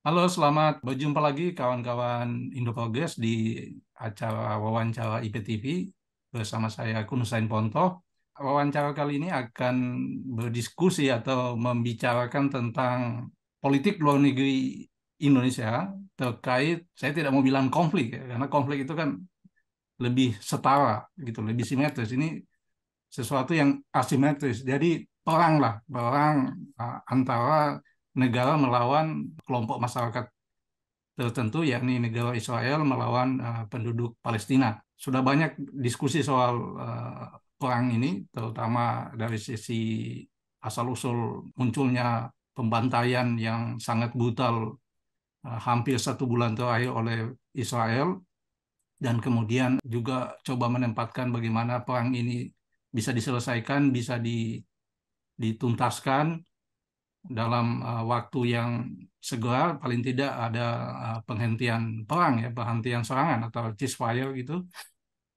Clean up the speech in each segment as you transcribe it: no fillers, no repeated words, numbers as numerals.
Halo, selamat berjumpa lagi kawan-kawan Indoprogres di acara wawancara IPTV bersama saya Kunusain Ponto. Wawancara kali ini akan berdiskusi atau membicarakan tentang politik luar negeri Indonesia terkait, saya tidak mau bilang konflik ya, karena konflik itu kan lebih setara gitu, lebih simetris. Ini sesuatu yang asimetris. Jadi perang lah, perang antara negara melawan kelompok masyarakat tertentu, yakni negara Israel melawan penduduk Palestina. Sudah banyak diskusi soal perang ini, terutama dari sisi asal-usul munculnya pembantaian yang sangat brutal hampir 1 bulan terakhir oleh Israel, dan kemudian juga coba menempatkan bagaimana perang ini bisa diselesaikan, bisa dituntaskan dalam waktu yang segera, paling tidak ada penghentian perang ya, penghentian serangan atau ceasefire gitu.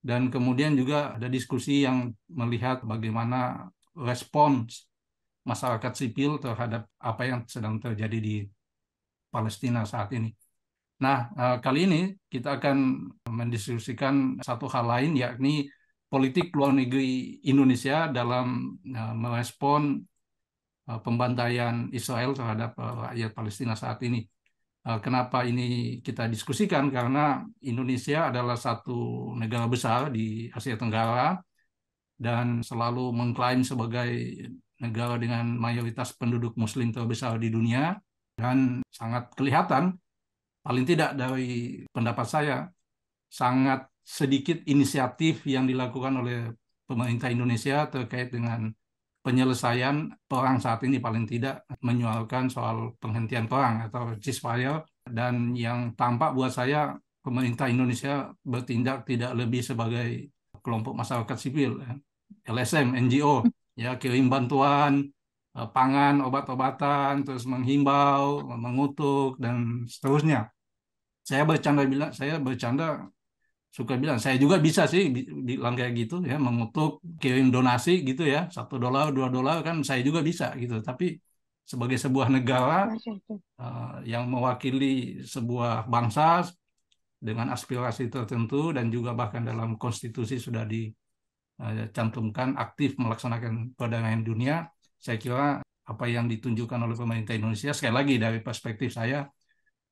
Dan kemudian juga ada diskusi yang melihat bagaimana respons masyarakat sipil terhadap apa yang sedang terjadi di Palestina saat ini. Nah, kali ini kita akan mendiskusikan satu hal lain, yakni politik luar negeri Indonesia dalam merespon pembantaian Israel terhadap rakyat Palestina saat ini. Kenapa ini kita diskusikan? Karena Indonesia adalah satu negara besar di Asia Tenggara dan selalu mengklaim sebagai negara dengan mayoritas penduduk Muslim terbesar di dunia, dan sangat kelihatan, paling tidak dari pendapat saya, sangat sedikit inisiatif yang dilakukan oleh pemerintah Indonesia terkait dengan penyelesaian perang saat ini, paling tidak menyuarakan soal penghentian perang atau ceasefire. Dan yang tampak buat saya, pemerintah Indonesia bertindak tidak lebih sebagai kelompok masyarakat sipil, LSM, NGO, ya, kirim bantuan pangan, obat-obatan, terus menghimbau, mengutuk, dan seterusnya. Saya bercanda suka bilang, saya juga bisa sih bilang kayak gitu ya, mengutuk, kirim donasi gitu ya, $1, $2 kan saya juga bisa gitu. Tapi sebagai sebuah negara yang mewakili sebuah bangsa dengan aspirasi tertentu, dan juga bahkan dalam konstitusi sudah dicantumkan aktif melaksanakan perdamaian dunia, saya kira apa yang ditunjukkan oleh pemerintah Indonesia, sekali lagi dari perspektif saya,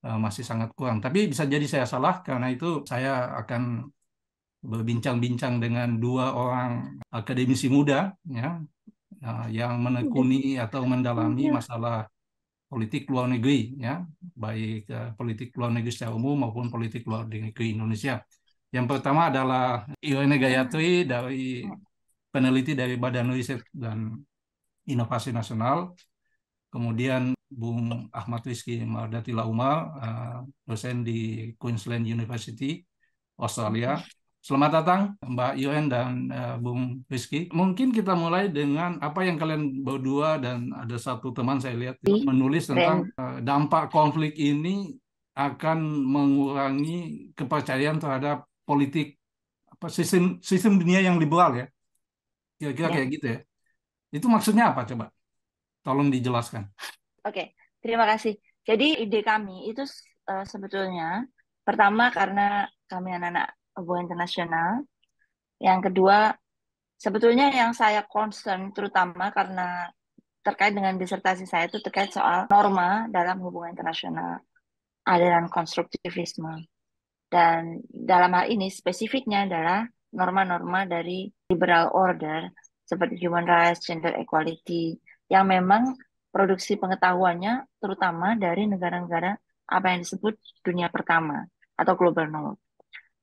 masih sangat kurang. Tapi bisa jadi saya salah, karena itu saya akan berbincang-bincang dengan dua orang akademisi muda ya, yang menekuni atau mendalami masalah politik luar negeri ya, baik politik luar negeri secara umum maupun politik luar negeri Indonesia. Yang pertama adalah Irene Gayatri, dari peneliti dari Badan Riset dan Inovasi Nasional. Kemudian Bung Ahmad Rizky Mardatila Umar, dosen di Queensland University, Australia. Selamat datang Mbak Yuen dan Bung Rizky. Mungkin kita mulai dengan apa yang kalian berdua, dan ada satu teman saya lihat menulis tentang Ren, dampak konflik ini akan mengurangi kepercayaan terhadap politik, apa, sistem sistem dunia yang liberal ya. Kira-kira ya, kayak gitu ya. Itu maksudnya apa, coba? Tolong dijelaskan. oke. Terima kasih. Jadi ide kami itu sebetulnya pertama karena kami anak-anak hubungan internasional. Yang kedua, sebetulnya yang saya concern terutama karena terkait dengan disertasi saya itu terkait soal norma dalam hubungan internasional, aliran konstruktivisme. Dan dalam hal ini spesifiknya adalah norma-norma dari liberal order seperti human rights, gender equality, yang memang produksi pengetahuannya terutama dari negara-negara apa yang disebut dunia pertama atau global north.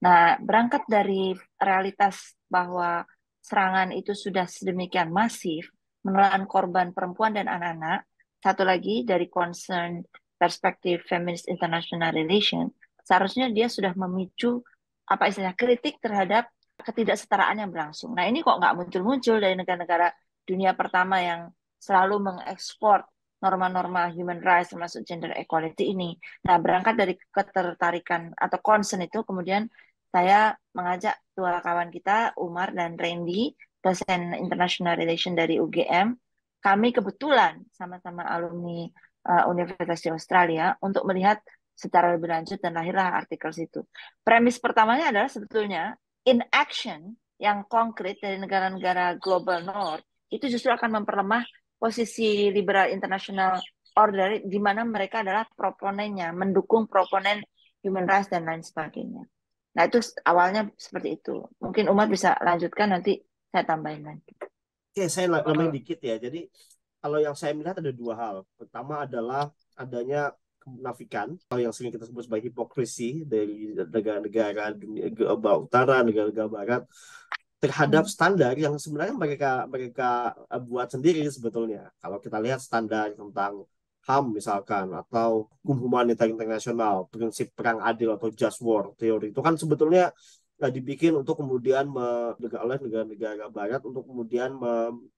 Nah, berangkat dari realitas bahwa serangan itu sudah sedemikian masif, menelan korban perempuan dan anak-anak, satu lagi dari concern perspektif feminist international relation, seharusnya dia sudah memicu apa istilahnya kritik terhadap ketidaksetaraan yang berlangsung. Nah, ini kok nggak muncul-muncul dari negara-negara dunia pertama yang selalu mengekspor norma-norma human rights termasuk gender equality ini. Nah, berangkat dari ketertarikan atau concern itu, kemudian saya mengajak dua kawan kita, Umar dan Randy, dosen International Relation dari UGM. Kami kebetulan sama-sama alumni Universitas di Australia untuk melihat secara lebih lanjut dan lahirlah artikel situ. Premis pertamanya adalah sebetulnya inaction yang konkret dari negara-negara global North itu justru akan memperlemah posisi liberal international order di mana mereka adalah proponennya, mendukung proponen human rights dan lain sebagainya. Nah, itu awalnya seperti itu. Mungkin Umat bisa lanjutkan, nanti saya tambahin lagi. Oke, saya nambahin dikit ya. Jadi kalau yang saya melihat ada dua hal. Pertama adalah adanya kemunafikan atau yang sering kita sebut sebagai hipokrisi dari negara-negara dunia utara, negara-negara barat terhadap standar yang sebenarnya mereka mereka buat sendiri sebetulnya. Kalau kita lihat standar tentang HAM misalkan atau hukum humanitar internasional, prinsip perang adil atau just war teori itu kan sebetulnya dibikin untuk kemudian oleh negara-negara barat untuk kemudian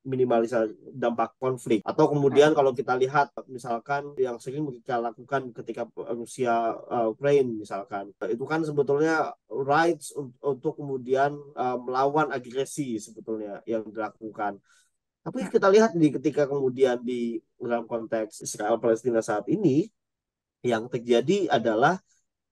meminimalisir dampak konflik. Atau kemudian kalau kita lihat misalkan yang sering mereka lakukan ketika Rusia Ukraine misalkan, itu kan sebetulnya rights untuk kemudian melawan agresi sebetulnya yang dilakukan. Tapi kita lihat ketika kemudian di dalam konteks Israel Palestina saat ini yang terjadi adalah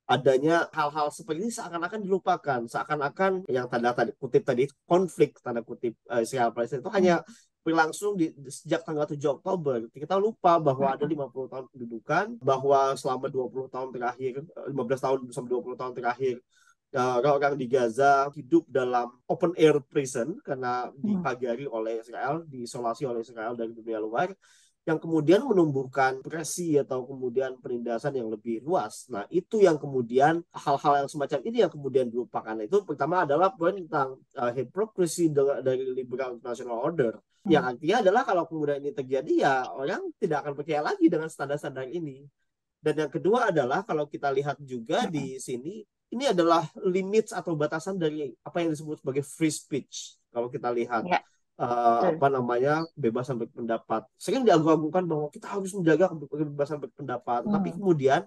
adanya hal-hal seperti ini seakan-akan dilupakan, seakan-akan yang tanda kutip tadi konflik tanda kutip Israel Palestina itu hanya berlangsung sejak tanggal 7 Oktober. Kita lupa bahwa ada 50 tahun pendudukan, bahwa selama 20 tahun terakhir, 15 tahun sampai 20 tahun terakhir orang-orang di Gaza hidup dalam open air prison karena dipagari oleh Israel, diisolasi oleh Israel dari dunia luar, yang kemudian menumbuhkan presi atau kemudian penindasan yang lebih luas. Nah, itu yang kemudian hal-hal yang semacam ini yang kemudian dilupakan. Itu pertama adalah poin tentang hipokrisi dari liberal international order. Yang artinya adalah kalau kemudian ini terjadi, ya orang tidak akan percaya lagi dengan standar-standar ini. Dan yang kedua adalah kalau kita lihat juga di sini, ini adalah limits atau batasan dari apa yang disebut sebagai free speech. Kalau kita lihat apa namanya kebebasan berpendapat, sering diagung-agungkan bahwa kita harus menjaga kebebasan berpendapat. Tapi kemudian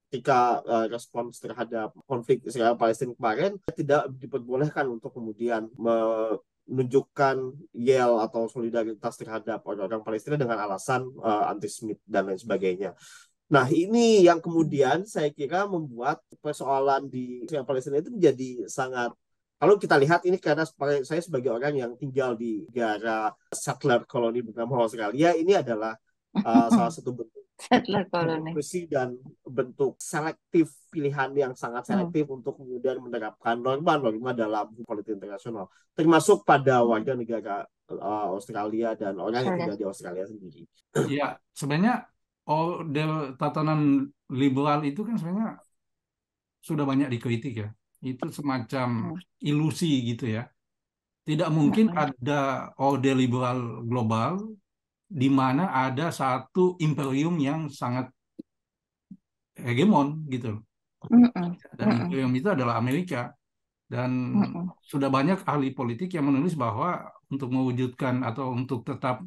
ketika respons terhadap konflik Israel Palestina kemarin tidak diperbolehkan untuk kemudian menunjukkan yel atau solidaritas terhadap orang-orang Palestina dengan alasan antisemit dan lain sebagainya. Nah, ini yang kemudian saya kira membuat persoalan di Israel Palestina itu menjadi sangat, kalau kita lihat ini karena saya sebagai orang yang tinggal di negara settler koloni bernama Australia, ini adalah salah satu bentuk hipokrisi dan bentuk selektif, pilihan yang sangat selektif untuk kemudian menerapkan norma-norma dalam politik internasional, termasuk pada warga negara Australia dan orang yang tinggal di Australia sendiri. Ya, sebenarnya tatanan liberal itu kan sebenarnya sudah banyak dikritik ya. Itu semacam ilusi gitu ya. Tidak mungkin ada orde liberal global di mana ada satu imperium yang sangat hegemon gitu. Dan imperium itu adalah Amerika. Dan sudah banyak ahli politik yang menulis bahwa untuk mewujudkan atau untuk tetap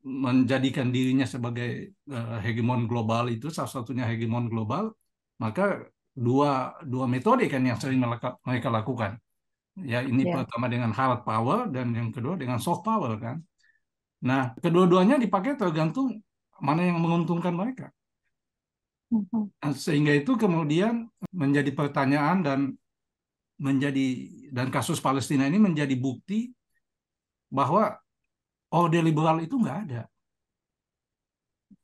menjadikan dirinya sebagai hegemon global itu salah satunya hegemon global, maka dua metode kan yang sering mereka lakukan. Ya, ini pertama dengan hard power dan yang kedua dengan soft power kan. Nah, kedua-duanya dipakai tergantung mana yang menguntungkan mereka. Nah, sehingga itu kemudian menjadi pertanyaan dan kasus Palestina ini menjadi bukti bahwa orde liberal itu nggak ada.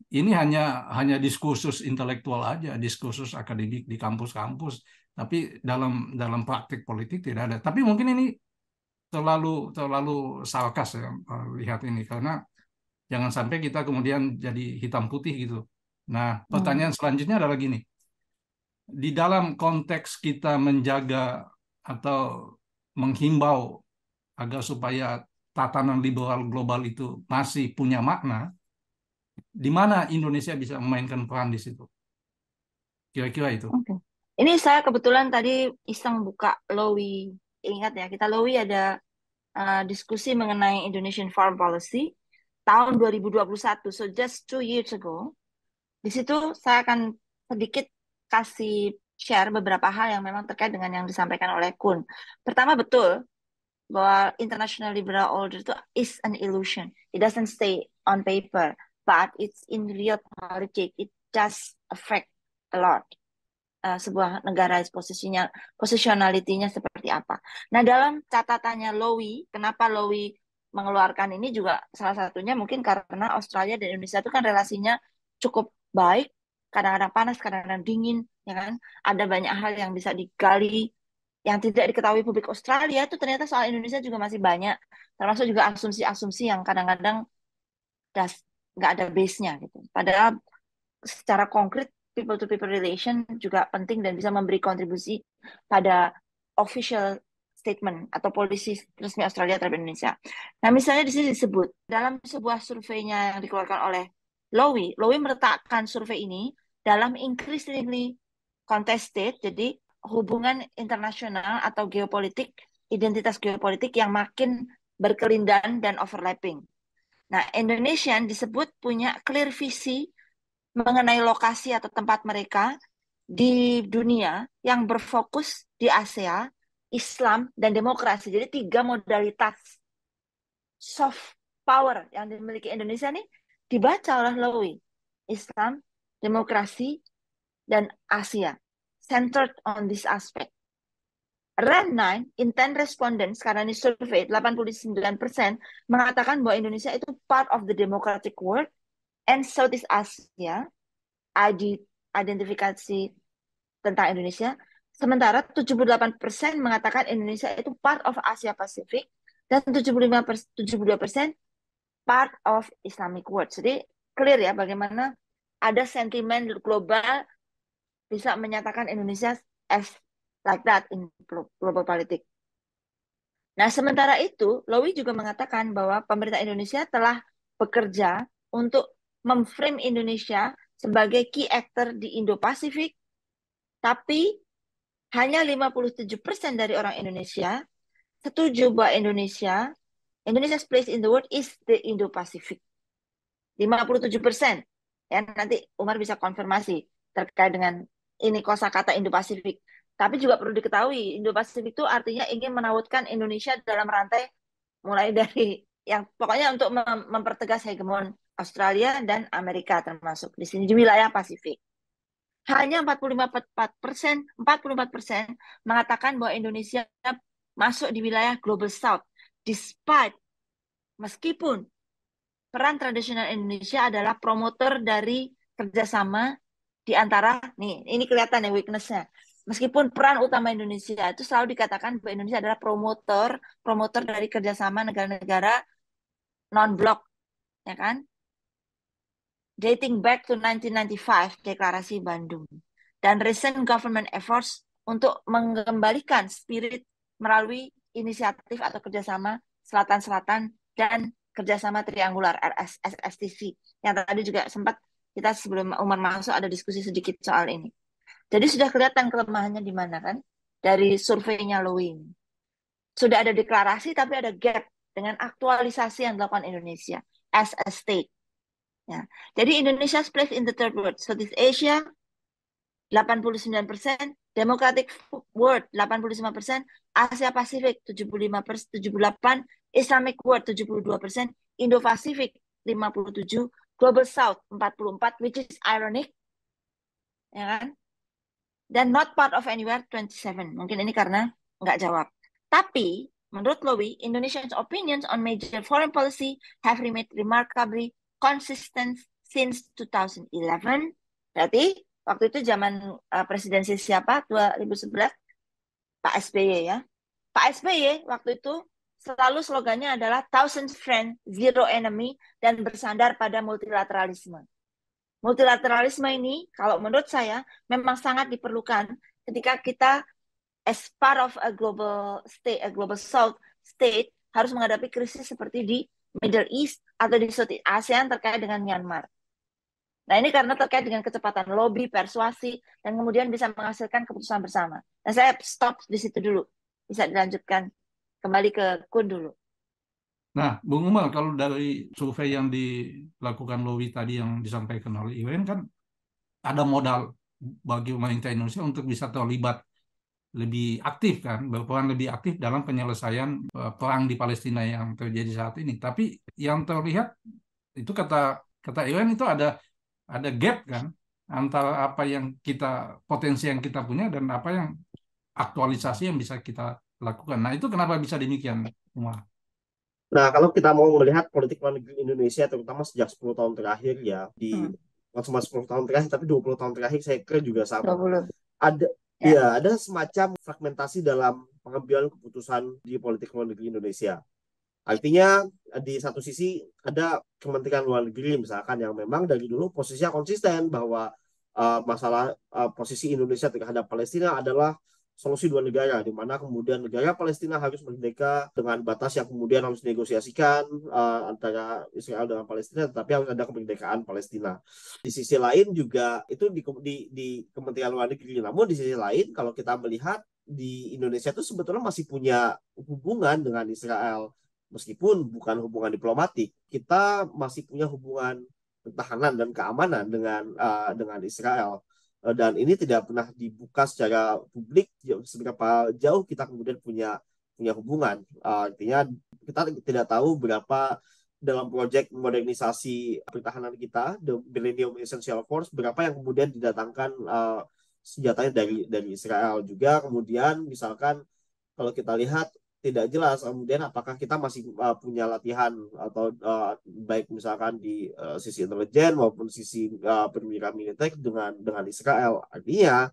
Ini hanya diskursus intelektual aja, diskursus akademik di kampus-kampus, tapi dalam praktik politik tidak ada. Tapi mungkin ini terlalu sarkas ya lihat ini, karena jangan sampai kita kemudian jadi hitam putih gitu. Nah, pertanyaan selanjutnya adalah gini. Di dalam konteks kita menjaga atau menghimbau agar supaya tatanan liberal global itu masih punya makna, di mana Indonesia bisa memainkan peran di situ? Kira-kira itu. Ini saya kebetulan tadi iseng buka Lowy. Ingat ya, kita Lowy ada diskusi mengenai Indonesian Foreign Policy tahun 2021. So just 2 years ago. Di situ saya akan sedikit kasih share beberapa hal yang memang terkait dengan yang disampaikan oleh Kun. Pertama, betul bahwa international liberal order itu is an illusion. It doesn't stay on paper. but it's in real politics, it just affect a lot. Sebuah negara posisinya, positionality-nya seperti apa. Nah, dalam catatannya Lowy, kenapa Lowy mengeluarkan ini juga salah satunya mungkin karena Australia dan Indonesia itu kan relasinya cukup baik, kadang-kadang panas, kadang-kadang dingin, ya kan? Ada banyak hal yang bisa digali yang tidak diketahui publik Australia itu ternyata soal Indonesia juga masih banyak, termasuk juga asumsi-asumsi yang kadang-kadang nggak ada base-nya gitu. Padahal secara konkret people to people relation juga penting dan bisa memberi kontribusi pada official statement atau polisi resmi Australia terhadap Indonesia. Nah, misalnya di sini disebut dalam sebuah surveinya yang dikeluarkan oleh Lowy meletakkan survei ini dalam increasingly contested, jadi hubungan internasional atau geopolitik, identitas geopolitik yang makin berkelindan dan overlapping. Nah, Indonesia disebut punya clear visi mengenai lokasi atau tempat mereka di dunia yang berfokus di Asia, Islam, dan demokrasi. Jadi 3 modalitas soft power yang dimiliki Indonesia nih dibaca oleh Lowy. Islam, demokrasi, dan Asia. Centered on this aspect. Round 9, in 10 respondents, karena ini survei, 89% mengatakan bahwa Indonesia itu part of the democratic world and Southeast Asia, identifikasi tentang Indonesia. Sementara 78% mengatakan Indonesia itu part of Asia Pacific dan 72% part of Islamic world. Jadi clear ya bagaimana ada sentimen global bisa menyatakan Indonesia as like that in global politics. Nah, sementara itu, Lowy juga mengatakan bahwa pemerintah Indonesia telah bekerja untuk memframe Indonesia sebagai key actor di Indo-Pasifik, tapi hanya 57% dari orang Indonesia setuju bahwa Indonesia's place in the world is the Indo-Pacific. 57%. Ya, nanti Umar bisa konfirmasi terkait dengan ini kosakata Indo-Pasifik. Tapi juga perlu diketahui, Indo-Pasifik itu artinya ingin menautkan Indonesia dalam rantai mulai dari yang pokoknya untuk mempertegas hegemon Australia dan Amerika termasuk di sini di wilayah Pasifik. Hanya 44% mengatakan bahwa Indonesia masuk di wilayah Global South, meskipun peran tradisional Indonesia adalah promotor dari kerjasama di antara, nih ini kelihatan ya weakness-nya. Meskipun peran utama Indonesia itu selalu dikatakan bahwa Indonesia adalah promotor dari kerjasama negara-negara non-blok, ya kan? Dating back to 1995, Deklarasi Bandung. Dan recent government efforts untuk mengembalikan spirit melalui inisiatif atau kerjasama Selatan-Selatan dan kerjasama triangular SSTC. Yang tadi juga sempat kita sebelum Umar masuk ada diskusi sedikit soal ini. Jadi sudah kelihatan kelemahannya di mana kan? Dari surveinya Lowy. Sudah ada deklarasi tapi ada gap dengan aktualisasi yang dilakukan Indonesia as a state. Ya. Jadi Indonesia's place in the third world, Southeast Asia 89%, Democratic World 85%, Asia Pasifik 78%, Islamic World 72%, Indo-Pasifik 57%, Global South 44%, which is ironic, ya kan? Dan not part of anywhere 27%. Mungkin ini karena nggak jawab. Tapi menurut Lowy, Indonesia's opinions on major foreign policy have remained remarkably consistent since 2011. Berarti waktu itu zaman presidensi siapa? 2011? Pak SBY ya. Pak SBY waktu itu selalu slogannya adalah thousand friends, zero enemy, dan bersandar pada multilateralisme. Multilateralisme ini, kalau menurut saya, memang sangat diperlukan ketika kita as part of a global state, a global south state, harus menghadapi krisis seperti di Middle East atau di Southeast ASEAN terkait dengan Myanmar. Nah, ini karena terkait dengan kecepatan lobby, persuasi, dan kemudian bisa menghasilkan keputusan bersama. Nah, saya stop di situ dulu. Bisa dilanjutkan kembali ke Kun dulu. Nah, Bung Umar, kalau dari survei yang dilakukan Lowy tadi yang disampaikan oleh Iwan kan ada modal bagi pemerintah Indonesia untuk bisa terlibat lebih aktif kan, berperan lebih aktif dalam penyelesaian perang di Palestina yang terjadi saat ini. Tapi yang terlihat itu kata Kata Iwan itu ada gap kan antara apa yang potensi yang kita punya dan apa yang aktualisasi yang bisa kita lakukan. Nah, itu kenapa bisa demikian, Umar? Nah, kalau kita mau melihat politik luar negeri Indonesia, terutama sejak 10 tahun terakhir ya, Hmm, bukan cuma 10 tahun terakhir, tapi 20 tahun terakhir saya kira juga sama. 20. Ada, Ya. ya, ada semacam fragmentasi dalam pengambilan keputusan di politik luar negeri Indonesia. Artinya di satu sisi ada Kementerian Luar Negeri misalkan yang memang dari dulu posisinya konsisten bahwa masalah posisi Indonesia terhadap Palestina adalah solusi dua negara, di mana kemudian negara Palestina harus merdeka dengan batas yang kemudian harus dinegosiasikan antara Israel dengan Palestina, tetapi harus ada kemerdekaan Palestina. Di sisi lain juga itu di Kementerian Luar Negeri. Namun di sisi lain kalau kita melihat di Indonesia itu sebetulnya masih punya hubungan dengan Israel. Meskipun bukan hubungan diplomatik, kita masih punya hubungan pertahanan dan keamanan dengan Israel. Dan ini tidak pernah dibuka secara publik seberapa jauh kita kemudian punya hubungan. Artinya kita tidak tahu berapa dalam proyek modernisasi pertahanan kita, the Millennium Essential Force, berapa yang kemudian didatangkan senjatanya dari Israel juga. Kemudian misalkan kalau kita lihat tidak jelas kemudian apakah kita masih punya latihan atau baik misalkan di sisi intelijen maupun sisi perwira militer dengan Israel. Artinya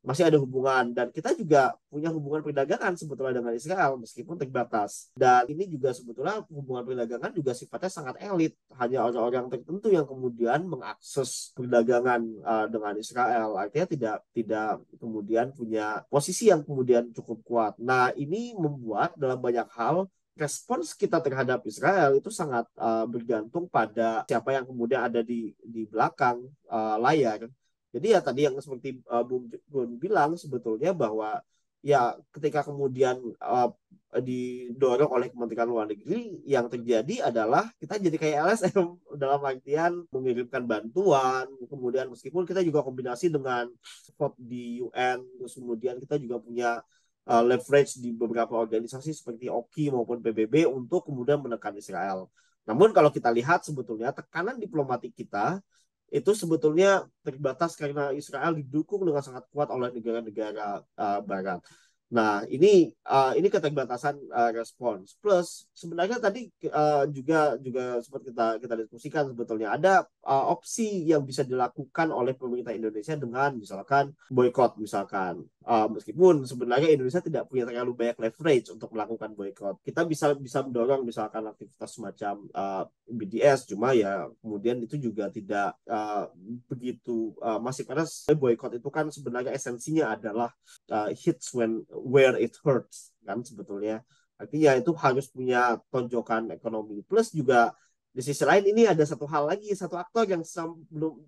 masih ada hubungan dan kita juga punya hubungan perdagangan sebetulnya dengan Israel meskipun terbatas. Dan ini juga sebetulnya hubungan perdagangan juga sifatnya sangat elit, hanya orang-orang tertentu yang kemudian mengakses perdagangan dengan Israel. Artinya tidak kemudian punya posisi yang kemudian cukup kuat. Nah, ini membuat dalam banyak hal respons kita terhadap Israel itu sangat bergantung pada siapa yang kemudian ada di belakang layar. Jadi ya tadi yang seperti Bung Gun bilang sebetulnya bahwa ya ketika kemudian didorong oleh Kementerian Luar Negeri, yang terjadi adalah kita jadi kayak LSM dalam artian mengirimkan bantuan, kemudian meskipun kita juga kombinasi dengan support di UN, terus kemudian kita juga punya leverage di beberapa organisasi seperti OKI maupun PBB untuk kemudian menekan Israel. Namun kalau kita lihat sebetulnya tekanan diplomatik kita itu sebetulnya terbatas karena Israel didukung dengan sangat kuat oleh negara-negara Barat. Nah, ini keterbatasan respons. Plus sebenarnya tadi juga sempat kita diskusikan sebetulnya ada opsi yang bisa dilakukan oleh pemerintah Indonesia dengan misalkan boykot misalkan. Meskipun sebenarnya Indonesia tidak punya terlalu banyak leverage untuk melakukan boykot. Kita bisa mendorong misalkan aktivitas semacam BDS, cuma ya kemudian itu juga tidak begitu masif karena boykot itu kan sebenarnya esensinya adalah hits where it hurts kan sebetulnya. Artinya itu harus punya tonjokan ekonomi. Plus juga di sisi lain ini ada satu hal lagi, satu aktor yang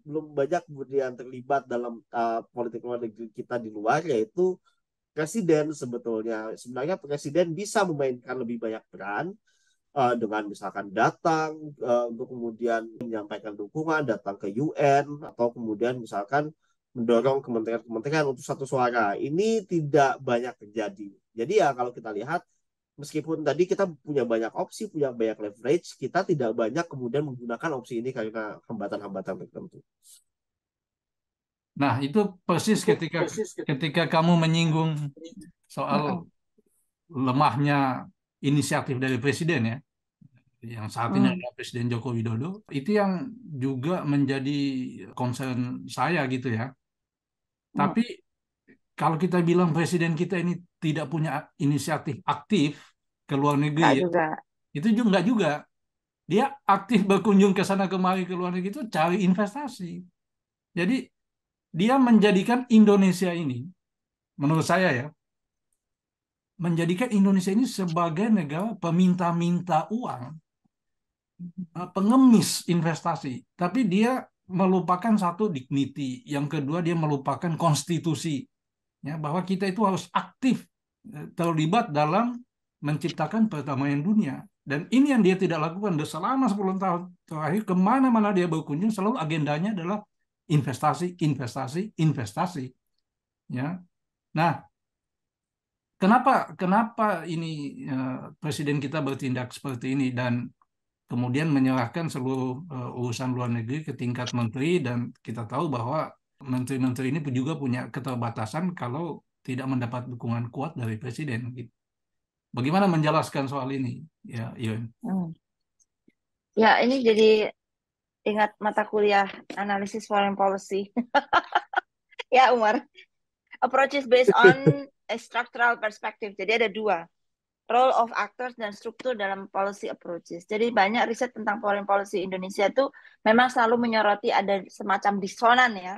belum banyak kemudian terlibat dalam politik luar negeri kita di luar, yaitu presiden sebetulnya. Sebenarnya presiden bisa memainkan lebih banyak peran dengan misalkan datang untuk kemudian menyampaikan dukungan, datang ke UN, atau kemudian misalkan mendorong kementerian-kementerian untuk satu suara. Ini tidak banyak terjadi. Jadi ya kalau kita lihat, meskipun tadi kita punya banyak opsi, punya banyak leverage, kita tidak banyak kemudian menggunakan opsi ini karena hambatan-hambatan tertentu. Nah, itu persis ketika kamu menyinggung soal lemahnya inisiatif dari presiden ya, yang saat ini adalah Presiden Joko Widodo, itu yang juga menjadi concern saya gitu ya. Tapi kalau kita bilang presiden kita ini tidak punya inisiatif aktif ke luar negeri, juga. Itu juga enggak juga. Dia aktif berkunjung ke sana kemari ke luar negeri itu cari investasi. Jadi dia menjadikan Indonesia ini, menurut saya ya, menjadikan Indonesia ini sebagai negara peminta-minta uang, pengemis investasi. Tapi dia melupakan satu dignity, yang kedua dia melupakan konstitusi, ya, bahwa kita itu harus aktif terlibat dalam menciptakan perdamaian dunia. Dan ini yang dia tidak lakukan selama 10 tahun terakhir. Kemana-mana dia berkunjung selalu agendanya adalah investasi, investasi, investasi. Ya, nah, kenapa ini presiden kita bertindak seperti ini? Dan kemudian menyerahkan seluruh urusan luar negeri ke tingkat menteri, dan kita tahu bahwa menteri-menteri ini juga punya keterbatasan kalau tidak mendapat dukungan kuat dari presiden. Gitu. Bagaimana menjelaskan soal ini, ya, Yun? Ya, ini jadi ingat mata kuliah analisis foreign policy. Ya, Umar. Approach is based on a structural perspective. Jadi ada dua. Role of actors dan struktur dalam policy approaches. Jadi banyak riset tentang foreign policy Indonesia itu memang selalu menyoroti ada semacam disonan ya.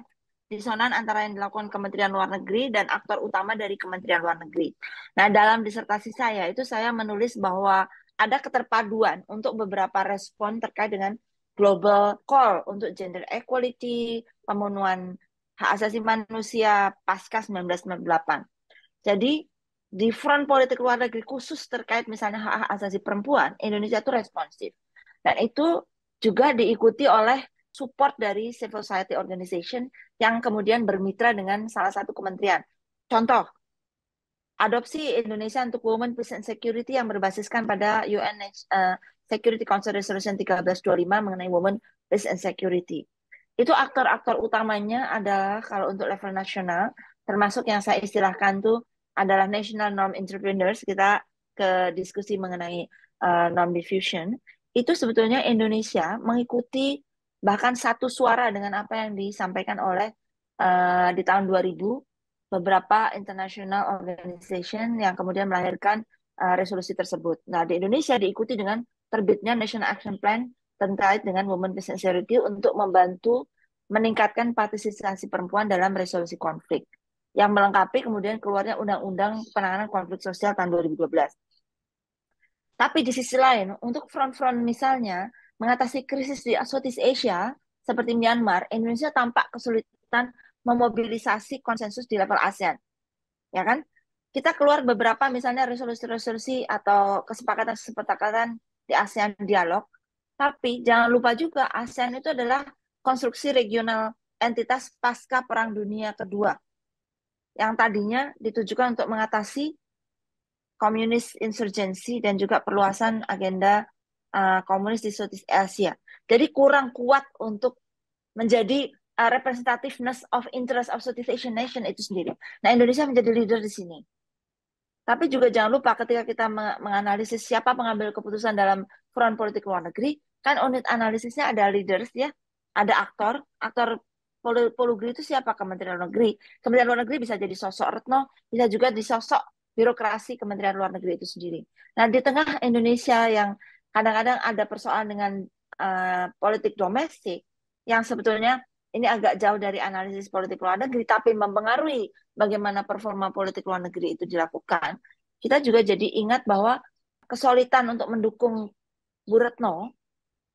Disonan antara yang dilakukan Kementerian Luar Negeri dan aktor utama dari Kementerian Luar Negeri. Nah, dalam disertasi saya itu saya menulis bahwa ada keterpaduan untuk beberapa respon terkait dengan global call untuk gender equality, pemenuhan hak asasi manusia pasca 1998. Jadi di front politik luar negeri khusus terkait misalnya hak asasi perempuan, Indonesia itu responsif. Dan itu juga diikuti oleh support dari civil society organization yang kemudian bermitra dengan salah satu kementerian. Contoh, adopsi Indonesia untuk Women, Peace and Security yang berbasiskan pada UN Security Council Resolution 1325 mengenai Women, Peace and Security. Itu aktor-aktor utamanya adalah kalau untuk level nasional, termasuk yang saya istilahkan tuh adalah national norm entrepreneurs. Kita ke diskusi mengenai norm diffusion. Itu sebetulnya Indonesia mengikuti bahkan satu suara dengan apa yang disampaikan oleh di tahun 2000 beberapa international organization yang kemudian melahirkan resolusi tersebut. Nah, di Indonesia diikuti dengan terbitnya National Action Plan terkait dengan Women, Peace and Security untuk membantu meningkatkan partisipasi perempuan dalam resolusi konflik. Yang melengkapi kemudian keluarnya Undang-Undang Penanganan Konflik Sosial tahun 2012. Tapi di sisi lain, untuk front-front misalnya, mengatasi krisis di Southeast Asia, seperti Myanmar, Indonesia tampak kesulitan memobilisasi konsensus di level ASEAN. Ya kan? Kita keluar beberapa misalnya resolusi-resolusi atau kesepakatan-kesepakatan di ASEAN dialog, tapi jangan lupa juga ASEAN itu adalah konstruksi regional entitas pasca Perang Dunia Kedua yang tadinya ditujukan untuk mengatasi komunis insurgensi dan juga perluasan agenda komunis di Southeast Asia. Jadi kurang kuat untuk menjadi representativeness of interest of Southeast Asian nation itu sendiri. Nah, Indonesia menjadi leader di sini. Tapi juga jangan lupa ketika kita menganalisis siapa pengambil keputusan dalam front politik luar negeri, kan unit analisisnya ada leaders ya, ada aktor Polugri itu siapa? Kementerian Luar Negeri. Kementerian Luar Negeri bisa jadi sosok Retno, bisa juga di sosok birokrasi Kementerian Luar Negeri itu sendiri. Nah, di tengah Indonesia yang kadang-kadang ada persoalan dengan politik domestik, yang sebetulnya ini agak jauh dari analisis politik luar negeri, tapi mempengaruhi bagaimana performa politik luar negeri itu dilakukan. Kita juga jadi ingat bahwa kesulitan untuk mendukung Bu Retno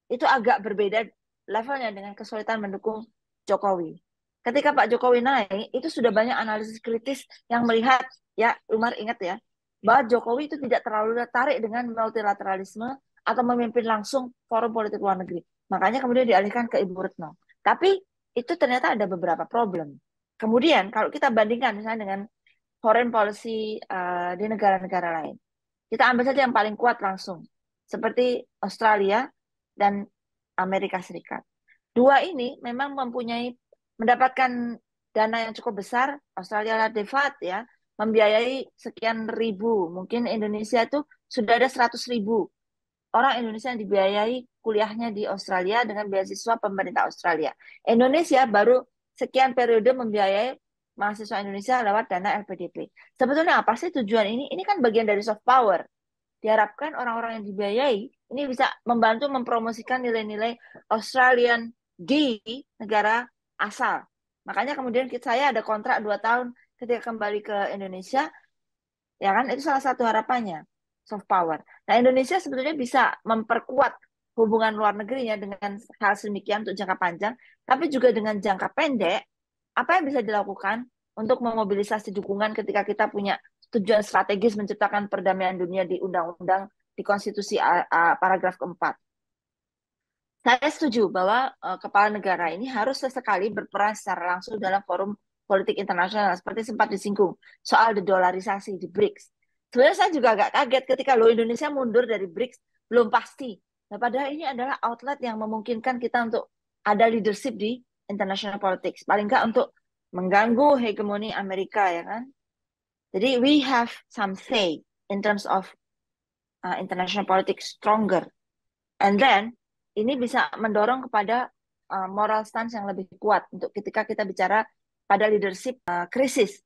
itu agak berbeda levelnya dengan kesulitan mendukung Jokowi. Ketika Pak Jokowi naik, itu sudah banyak analisis kritis yang melihat, ya Umar ingat ya, bahwa Jokowi itu tidak terlalu tertarik dengan multilateralisme atau memimpin langsung forum politik luar negeri. Makanya kemudian dialihkan ke Ibu Retno. Tapi itu ternyata ada beberapa problem. Kemudian kalau kita bandingkan misalnya dengan foreign policy di negara-negara lain, kita ambil saja yang paling kuat langsung, seperti Australia dan Amerika Serikat. Dua ini memang mendapatkan dana yang cukup besar. Australia lah default ya, membiayai sekian ribu. Mungkin Indonesia itu sudah ada 100.000 orang Indonesia yang dibiayai kuliahnya di Australia dengan beasiswa pemerintah Australia. Indonesia baru sekian periode membiayai mahasiswa Indonesia lewat dana LPDP. Sebetulnya apa sih tujuan ini? Ini kan bagian dari soft power. Diharapkan orang-orang yang dibiayai ini bisa membantu mempromosikan nilai-nilai Australian di negara asal. Makanya kemudian saya ada kontrak 2 tahun ketika kembali ke Indonesia, ya kan itu salah satu harapannya, soft power. Nah, Indonesia sebetulnya bisa memperkuat hubungan luar negerinya dengan hal sedemikian untuk jangka panjang, tapi juga dengan jangka pendek, apa yang bisa dilakukan untuk memobilisasi dukungan ketika kita punya tujuan strategis menciptakan perdamaian dunia di undang-undang, di konstitusi paragraf keempat. Saya setuju bahwa kepala negara ini harus sesekali berperan secara langsung dalam forum politik internasional, seperti sempat disinggung soal dedolarisasi di BRICS. Sebenarnya saya juga agak kaget ketika Indonesia mundur dari BRICS, belum pasti Nah, padahal ini adalah outlet yang memungkinkan kita untuk ada leadership di international politics. Paling nggak untuk mengganggu hegemoni Amerika, ya kan? Jadi we have some say in terms of international politics stronger. And then ini bisa mendorong kepada moral stance yang lebih kuat untuk ketika kita bicara pada leadership krisis.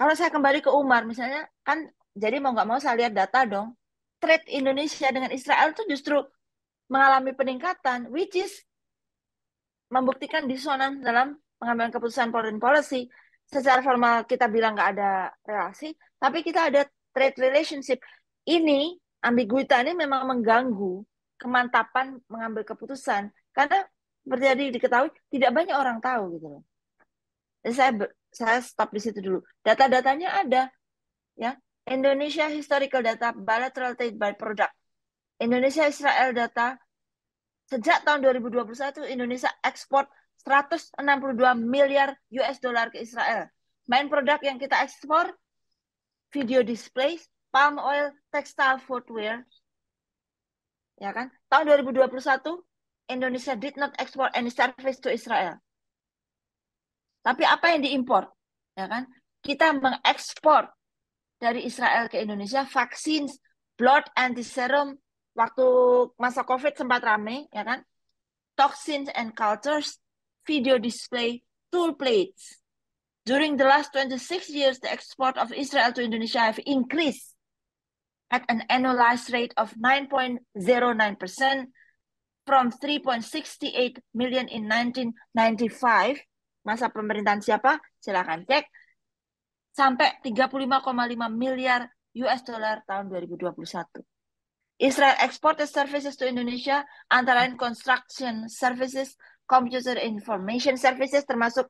Kalau saya kembali ke Umar, misalnya kan, jadi mau nggak mau saya lihat data dong. Trade Indonesia dengan Israel itu justru mengalami peningkatan, which is membuktikan disonan dalam pengambilan keputusan foreign policy. Secara formal kita bilang nggak ada relasi, tapi kita ada trade relationship. Ini, ambiguitas ini memang mengganggu kemantapan mengambil keputusan. Karena seperti tadi diketahui, tidak banyak orang tahu gitu loh. Jadi saya stop di situ dulu. Data-datanya ada, ya. Indonesia historical data, bilateral trade by product. Indonesia Israel data, sejak tahun 2021 Indonesia ekspor 162 miliar US dollar ke Israel. Main produk yang kita ekspor, video display, palm oil, textile, footwear. Ya kan? Tahun 2021 Indonesia did not export any service to Israel. Tapi apa yang diimpor? Ya kan? Kita mengekspor dari Israel ke Indonesia vaksin, blood anti-serum, waktu masa COVID sempat rame, ya kan? Toxins and cultures, video display, tool plates. During the last 26 years, the export of Israel to Indonesia have increased at an annualized rate of 9.09% from 3.68 million in 1995. Masa pemerintahan siapa? Silakan cek. Sampai 35,5 miliar US dollar tahun 2021. Israel exported services to Indonesia antara lain construction services, computer information services, termasuk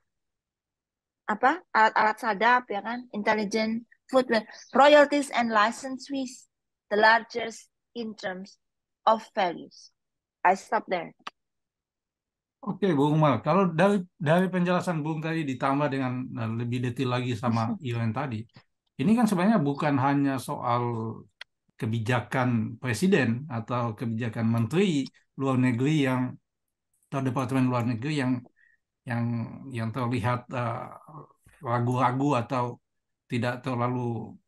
apa, alat-alat sadap, ya kan, intelligent, footwear, royalties and license fees, the largest in terms of values. I stop there. Oke, Bung Umar. Kalau dari penjelasan Bung tadi ditambah dengan lebih detail lagi sama Iwan tadi, ini kan sebenarnya bukan hanya soal kebijakan presiden atau kebijakan menteri luar negeri atau departemen luar negeri yang terlihat ragu-ragu atau tidak terlalu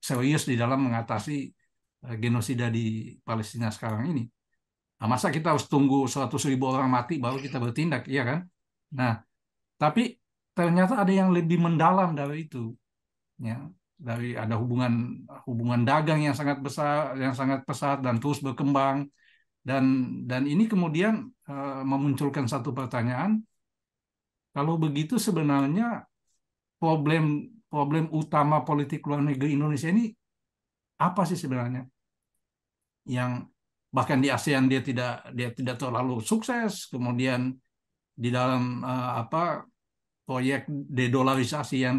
serius di dalam mengatasi genosida di Palestina sekarang ini. Nah, masa kita harus tunggu 100.000 orang mati baru kita bertindak, iya kan? Nah, tapi ternyata ada yang lebih mendalam dari itu, ya. Ada hubungan dagang yang sangat besar, yang sangat pesat dan terus berkembang, dan ini kemudian memunculkan satu pertanyaan. Kalau begitu sebenarnya problem utama politik luar negeri Indonesia ini apa sih sebenarnya? Yang bahkan di ASEAN dia tidak terlalu sukses, kemudian di dalam proyek dedolarisasi yang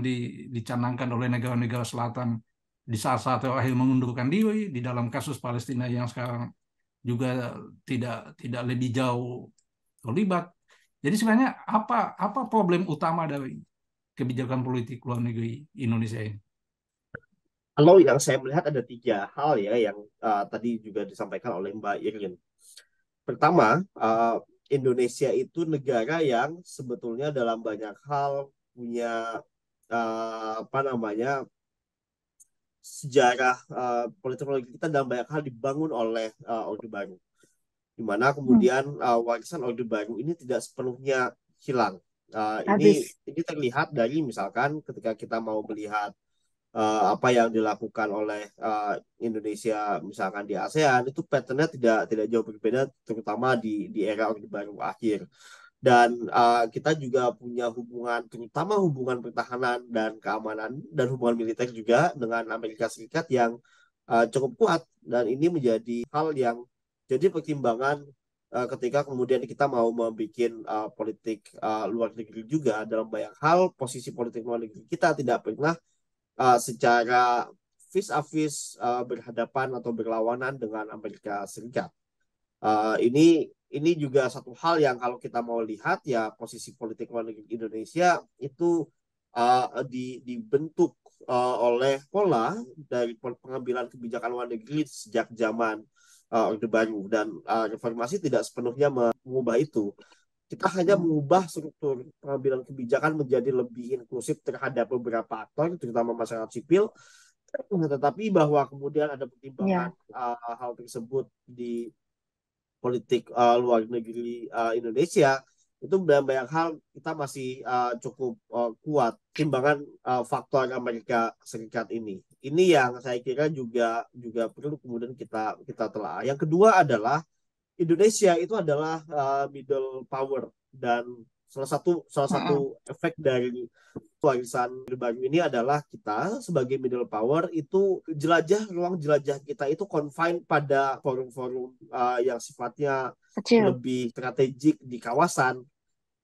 dicanangkan oleh negara-negara selatan di saat-saat terakhir mengundurkan diri, di dalam kasus Palestina yang sekarang juga tidak lebih jauh terlibat. Jadi sebenarnya apa problem utama dari kebijakan politik luar negeri Indonesia ini? Kalau yang saya melihat ada 3 hal ya yang tadi juga disampaikan oleh Mbak Irin. Pertama, Indonesia itu negara yang sebetulnya dalam banyak hal punya apa namanya sejarah politik kita dalam banyak hal dibangun oleh Orde Baru, di mana kemudian warisan Orde Baru ini tidak sepenuhnya hilang. Ini terlihat dari misalkan ketika kita mau melihat apa yang dilakukan oleh Indonesia misalkan di ASEAN, itu patternnya tidak jauh berbeda, terutama di era Orde Baru akhir. Dan kita juga punya hubungan, terutama hubungan pertahanan dan keamanan dan hubungan militer juga dengan Amerika Serikat yang cukup kuat. Dan ini menjadi hal yang jadi pertimbangan ketika kemudian kita mau membuat politik luar negeri juga. Dalam banyak hal, posisi politik luar negeri kita tidak pernah secara vis-a-vis berhadapan atau berlawanan dengan Amerika Serikat. Ini juga satu hal yang kalau kita mau lihat ya, posisi politik luar negeri Indonesia itu dibentuk oleh pola dari pengambilan kebijakan luar negeri sejak zaman Orde Baru, dan reformasi tidak sepenuhnya mengubah itu. Kita hanya mengubah struktur pengambilan kebijakan menjadi lebih inklusif terhadap beberapa aktor, terutama masyarakat sipil. Tetapi bahwa kemudian ada pertimbangan hal tersebut di politik luar negeri Indonesia, itu banyak hal kita masih cukup kuat timbangan faktor Amerika Serikat ini. Ini yang saya kira juga perlu kemudian kita telah. Yang kedua adalah Indonesia itu adalah middle power, dan salah satu efek dari warisan baru ini adalah kita sebagai middle power itu ruang jelajah kita itu confined pada forum-forum yang sifatnya Kecil. lebih strategik di kawasan,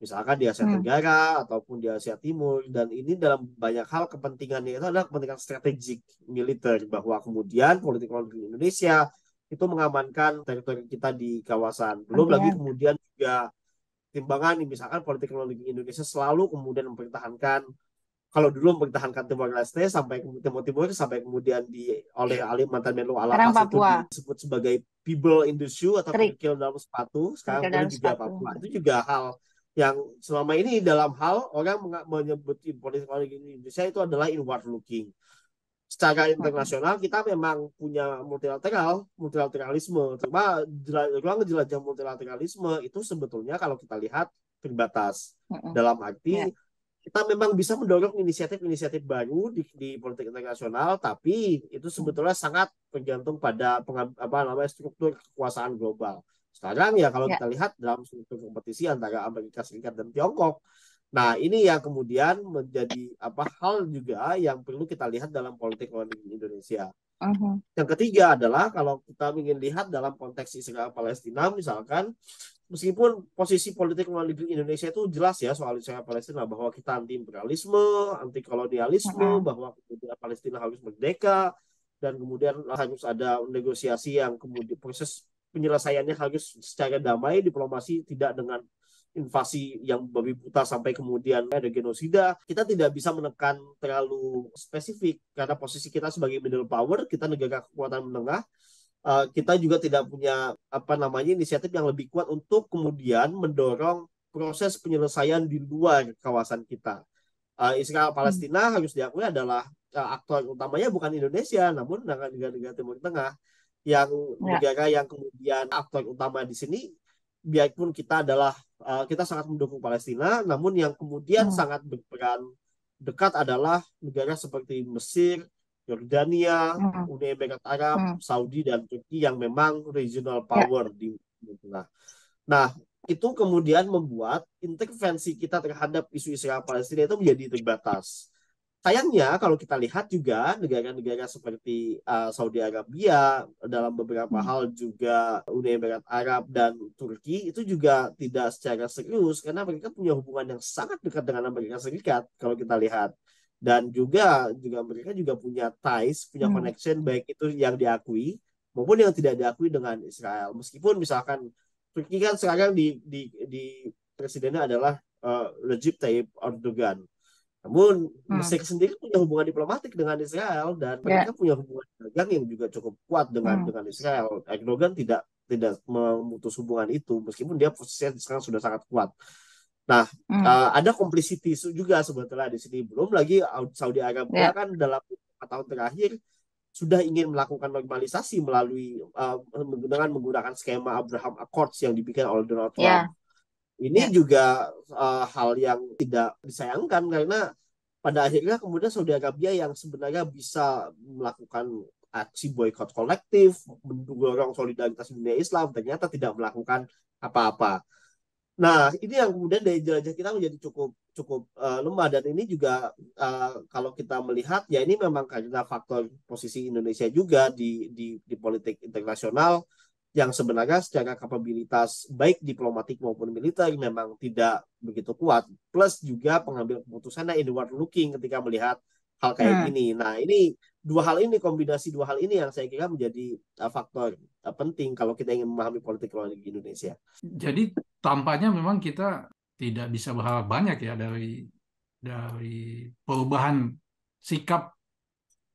misalkan di Asia Tenggara ataupun di Asia Timur, dan ini dalam banyak hal kepentingannya itu adalah kepentingan strategik militer, bahwa kemudian politik luar negeri Indonesia itu mengamankan teritori kita di kawasan. Belum lagi Kepentingan. kemudian juga timbangan misalkan politik luar negeri Indonesia selalu kemudian mempertahankan, kalau dulu mempertahankan Timor Leste sampai Timur sampai kemudian oleh mantan Menlu Sekarang Alatas itu Papua. disebut sebagai people in the shoe atau Trik. kerikil dalam sepatu, sekarang Kerikil dalam kemudian juga sepatu. Papua. Itu juga hal yang selama ini dalam hal orang menyebut politik luar negeri Indonesia itu adalah inward looking. Secara internasional kita memang punya multilateralisme, cuma ruang jelajah multilateralisme itu sebetulnya kalau kita lihat terbatas, dalam arti kita memang bisa mendorong inisiatif-inisiatif baru di politik internasional, tapi itu sebetulnya sangat tergantung pada struktur kekuasaan global. Sekarang ya kalau kita lihat dalam struktur kompetisi antara Amerika Serikat dan Tiongkok. Nah, ini yang kemudian menjadi hal juga yang perlu kita lihat dalam politik luar negeri Indonesia. Yang ketiga adalah kalau kita ingin lihat dalam konteks Israel Palestina misalkan, meskipun posisi politik luar negeri Indonesia itu jelas ya soal Israel Palestina, bahwa kita anti imperialisme, anti kolonialisme, bahwa kemudian Palestina harus merdeka, dan kemudian harus ada negosiasi yang kemudian proses penyelesaiannya harus secara damai, diplomasi, tidak dengan invasi yang babi buta sampai kemudian ada genosida. Kita tidak bisa menekan terlalu spesifik karena posisi kita sebagai middle power, kita negara kekuatan menengah, kita juga tidak punya inisiatif yang lebih kuat untuk kemudian mendorong proses penyelesaian di luar kawasan kita. Israel Palestina harus diakui adalah aktor utamanya bukan Indonesia, namun negara-negara Timur Tengah, yang negara yang kemudian aktor utama di sini, biarpun kita sangat mendukung Palestina, namun yang kemudian sangat berperan dekat adalah negara seperti Mesir, Yordania, Uni Emirat Arab, Saudi, dan Turki yang memang regional power di Tengah. Nah, itu kemudian membuat intervensi kita terhadap isu Israel Palestina itu menjadi terbatas. Sayangnya kalau kita lihat juga negara-negara seperti Saudi Arabia, dalam beberapa hal juga Uni Emirat Arab dan Turki itu juga tidak secara serius, karena mereka punya hubungan yang sangat dekat dengan Amerika Serikat kalau kita lihat. Dan juga mereka juga punya ties, punya connection, baik itu yang diakui maupun yang tidak diakui dengan Israel. Meskipun misalkan Turki kan sekarang di presidennya adalah Recep Tayyip Erdogan. Namun Mesir sendiri punya hubungan diplomatik dengan Israel, dan mereka punya hubungan dagang yang juga cukup kuat dengan Israel. Erdogan tidak memutus hubungan itu meskipun dia posisinya sekarang sudah sangat kuat. Nah, ada complicity juga sebetulnya di sini. Belum lagi Saudi Arabia kan dalam 4 tahun terakhir sudah ingin melakukan normalisasi melalui dengan menggunakan skema Abraham Accords yang dibikin oleh Donald Trump. Ini juga hal yang tidak disayangkan, karena pada akhirnya kemudian Saudi Arabia yang sebenarnya bisa melakukan aksi boykot kolektif, mendorong solidaritas dunia Islam, ternyata tidak melakukan apa-apa. Nah, ini yang kemudian dari jelajah kita menjadi cukup lemah, dan ini juga kalau kita melihat ya ini memang karena faktor posisi Indonesia juga di politik internasional, yang sebenarnya secara kapabilitas baik diplomatik maupun militer memang tidak begitu kuat. Plus juga pengambil keputusannya inward looking ketika melihat hal kayak gini. Nah, ini kombinasi dua hal ini yang saya kira menjadi faktor penting kalau kita ingin memahami politik luar negeri Indonesia. Jadi tampaknya memang kita tidak bisa berharap banyak ya dari perubahan sikap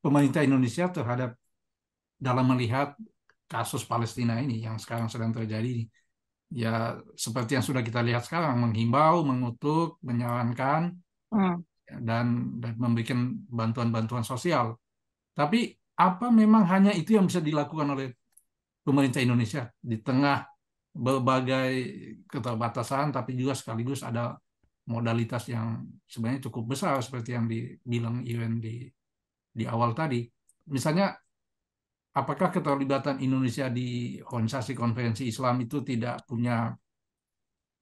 pemerintah Indonesia terhadap dalam melihat kasus Palestina ini yang sekarang sedang terjadi. Ya seperti yang sudah kita lihat sekarang, menghimbau, mengutuk, menyarankan, Hmm. dan memberikan bantuan-bantuan sosial. Tapi apa memang hanya itu yang bisa dilakukan oleh pemerintah Indonesia di tengah berbagai keterbatasan, tapi juga sekaligus ada modalitas yang sebenarnya cukup besar seperti yang dibilang Iren di awal tadi. Misalnya, apakah keterlibatan Indonesia di organisasi konferensi Islam itu tidak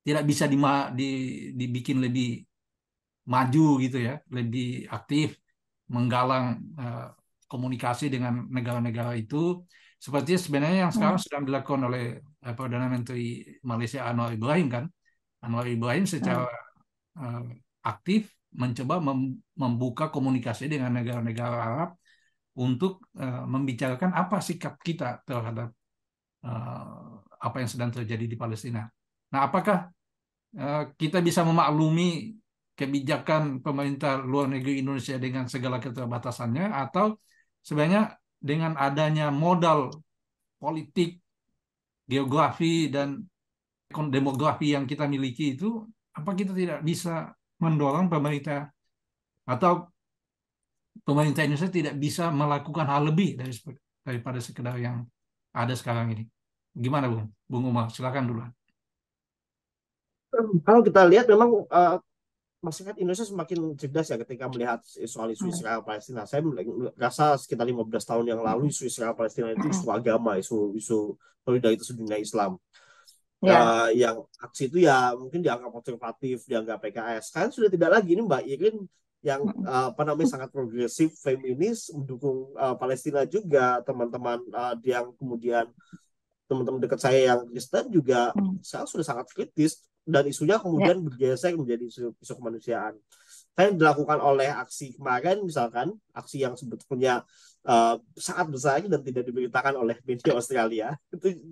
bisa dibikin lebih maju gitu ya, lebih aktif menggalang komunikasi dengan negara-negara itu, seperti sebenarnya yang sekarang sedang dilakukan oleh Perdana Menteri Malaysia Anwar Ibrahim kan. Anwar Ibrahim secara eh, aktif mencoba membuka komunikasi dengan negara-negara Arab untuk membicarakan apa sikap kita terhadap apa yang sedang terjadi di Palestina. Nah, apakah kita bisa memaklumi kebijakan pemerintah luar negeri Indonesia dengan segala keterbatasannya, atau sebenarnya dengan adanya modal politik, geografi, dan demografi yang kita miliki itu, apa kita tidak bisa mendorong pemerintah atau pemerintah Indonesia tidak bisa melakukan hal lebih daripada sekedar yang ada sekarang ini? Gimana, Bung Umar? Silakan dulu. Kalau kita lihat memang masyarakat Indonesia semakin cerdas ya ketika melihat soal isu Israel Palestina. Saya merasa sekitar 15 tahun yang lalu isu Israel Palestina itu isu agama, isu solidaritas dunia Islam. Ya. Yang aksi itu ya mungkin dianggap konservatif, dianggap PKS. Sekarang sudah tidak lagi. Ini Mbak Irin yang sangat progresif, feminis, mendukung Palestina juga. Teman-teman yang kemudian teman-teman dekat saya yang Kristen juga saya sudah sangat kritis, dan isunya kemudian bergeser menjadi isu kemanusiaan. Yang dilakukan oleh aksi kemarin, misalkan aksi yang sebetulnya sangat besar dan tidak diberitakan oleh media Australia, itu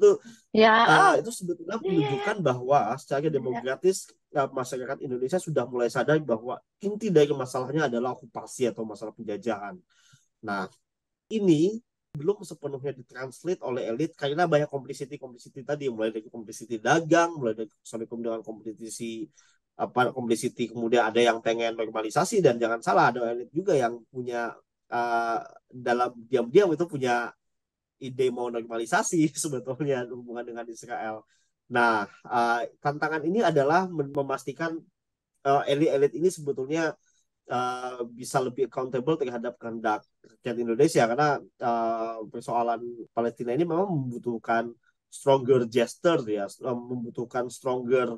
sebetulnya menunjukkan bahwa secara demokratis masyarakat Indonesia sudah mulai sadar bahwa inti dari masalahnya adalah okupasi atau masalah penjajahan. Nah, ini belum sepenuhnya ditranslate oleh elit karena banyak komplisiti tadi, mulai dari komplisiti dagang, mulai dari dengan komplisiti kemudian ada yang pengen normalisasi, dan jangan salah ada elit juga yang punya dalam diam-diam itu punya ide mau normalisasi sebetulnya hubungan dengan Israel. Nah, tantangan ini adalah memastikan elit-elit ini sebetulnya bisa lebih accountable terhadap kehendak rakyat Indonesia, karena persoalan Palestina ini memang membutuhkan stronger gesture ya, membutuhkan stronger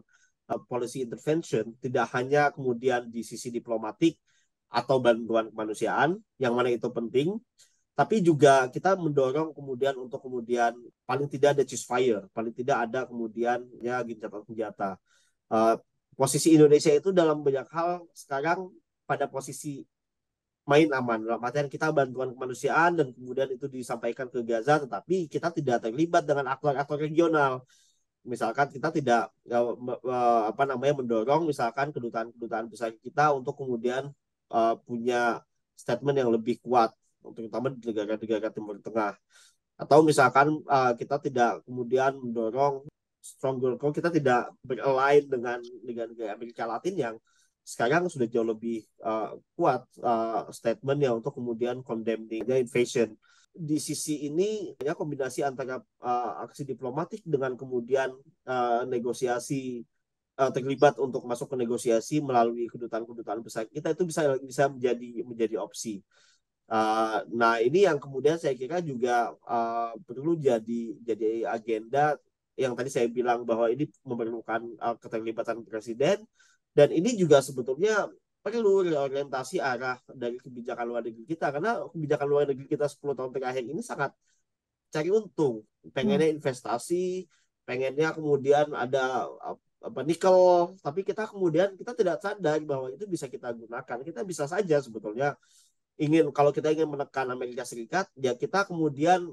policy intervention, tidak hanya kemudian di sisi diplomatik atau bantuan kemanusiaan yang mana itu penting, tapi juga kita mendorong kemudian untuk kemudian paling tidak ada ceasefire, paling tidak ada kemudian ya gencatan senjata. Posisi Indonesia itu dalam banyak hal sekarang pada posisi main aman, dalam artian kita bantuan kemanusiaan dan kemudian itu disampaikan ke Gaza, tetapi kita tidak terlibat dengan aktor-aktor regional. Misalkan kita tidak mendorong misalkan kedutaan besar kita untuk kemudian punya statement yang lebih kuat, terutama di negara-negara Timur Tengah. Atau misalkan kita tidak kemudian mendorong stronger, kalau kita tidak beralign dengan negara-negara Amerika Latin yang sekarang sudah jauh lebih kuat statementnya untuk kemudian condemning invasion. Di sisi ini ya kombinasi antara aksi diplomatik dengan kemudian negosiasi, terlibat untuk masuk ke negosiasi melalui kedutaan-kedutaan besar kita, itu bisa menjadi opsi. Nah, ini yang kemudian saya kira juga perlu jadi agenda yang tadi saya bilang bahwa ini memerlukan keterlibatan presiden. Dan ini juga sebetulnya perlu reorientasi arah dari kebijakan luar negeri kita, karena kebijakan luar negeri kita 10 tahun terakhir ini sangat cari untung, pengennya investasi, pengennya kemudian ada nikel, tapi kita tidak sadar bahwa itu bisa kita gunakan. Kita bisa saja sebetulnya kalau kita ingin menekan Amerika Serikat, ya kita kemudian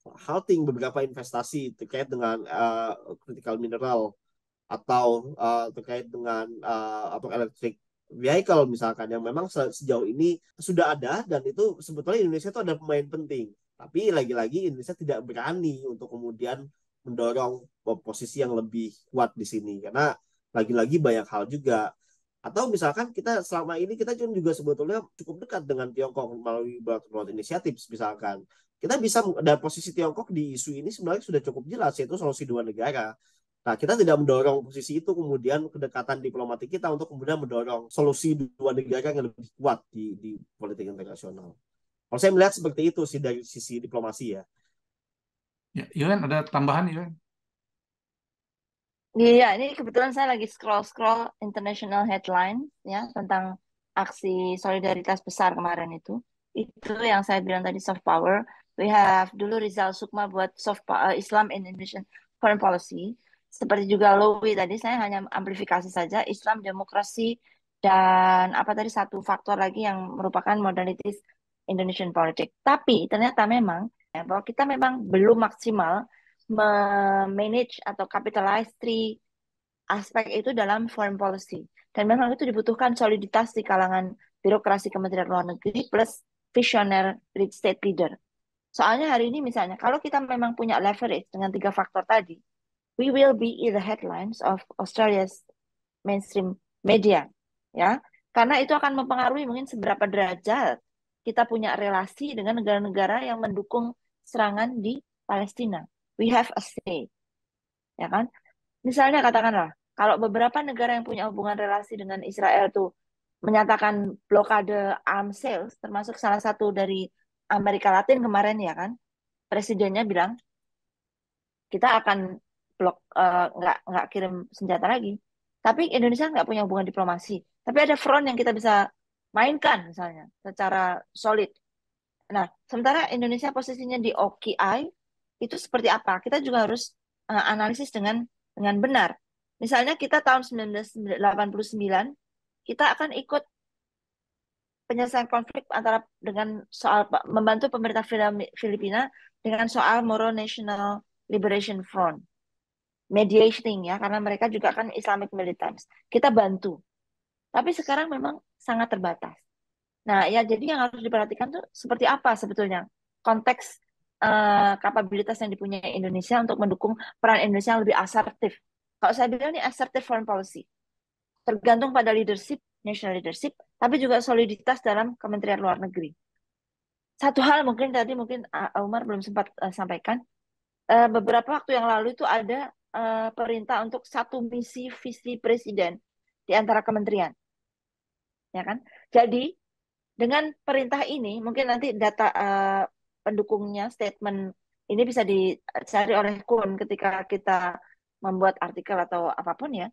halting beberapa investasi terkait dengan critical mineral, atau terkait dengan electric vehicle misalkan, yang memang sejauh ini sudah ada, dan itu sebetulnya Indonesia itu ada pemain penting. Tapi lagi-lagi Indonesia tidak berani untuk kemudian mendorong posisi yang lebih kuat di sini karena lagi-lagi banyak hal juga. Atau misalkan kita selama ini kita juga sebetulnya cukup dekat dengan Tiongkok melalui Belt and Road Initiative misalkan. Kita bisa dan posisi Tiongkok di isu ini sebenarnya sudah cukup jelas yaitu solusi dua negara. Nah, kita tidak mendorong posisi itu kemudian kedekatan diplomatik kita untuk kemudian mendorong solusi dua negara yang lebih kuat di politik internasional. Kalau saya melihat seperti itu sih dari sisi diplomasi ya. Ya, Iwan ada tambahan Iwan? Iya, ini kebetulan saya lagi scroll-scroll international headline ya tentang aksi solidaritas besar kemarin itu. Itu yang saya bilang tadi soft power. We have dulu Rizal Sukma buat Islam in Indonesian Foreign Policy. Seperti juga Lowy tadi saya hanya amplifikasi saja Islam, demokrasi dan apa tadi satu faktor lagi yang merupakan modalities Indonesian politics. Tapi ternyata memang ya, bahwa kita memang belum maksimal manage atau capitalize three aspek itu dalam foreign policy. Dan memang itu dibutuhkan soliditas di kalangan birokrasi Kementerian Luar Negeri plus visioner state leader. Soalnya hari ini misalnya, kalau kita memang punya leverage dengan tiga faktor tadi, we will be in the headlines of Australia's mainstream media. Ya, karena itu akan mempengaruhi mungkin seberapa derajat kita punya relasi dengan negara-negara yang mendukung serangan di Palestina. We have a say, ya kan? Misalnya katakanlah, kalau beberapa negara yang punya hubungan relasi dengan Israel itu menyatakan blokade arms sales, termasuk salah satu dari Amerika Latin kemarin ya kan, presidennya bilang kita akan nggak kirim senjata lagi. Tapi Indonesia nggak punya hubungan diplomasi. Tapi ada front yang kita bisa mainkan misalnya secara solid. Nah, sementara Indonesia posisinya di OKI itu seperti apa? Kita juga harus analisis dengan benar. Misalnya kita tahun 1989 kita akan ikut penyelesaian konflik antara dengan soal membantu pemerintah Filipina dengan soal Moro National Liberation Front mediating ya karena mereka juga kan Islamic militants. Kita bantu. Tapi sekarang memang sangat terbatas. Nah, ya jadi yang harus diperhatikan tuh seperti apa sebetulnya konteks kapabilitas yang dipunyai Indonesia untuk mendukung peran Indonesia yang lebih asertif. Kalau saya bilang ini assertive foreign policy, tergantung pada leadership, national leadership, tapi juga soliditas dalam Kementerian Luar Negeri. Satu hal mungkin tadi Umar belum sempat sampaikan, beberapa waktu yang lalu itu ada perintah untuk satu misi visi presiden di antara kementerian, ya kan? Jadi dengan perintah ini, mungkin nanti data pendukungnya, statement ini bisa dicari oleh Kun ketika kita membuat artikel atau apapun ya.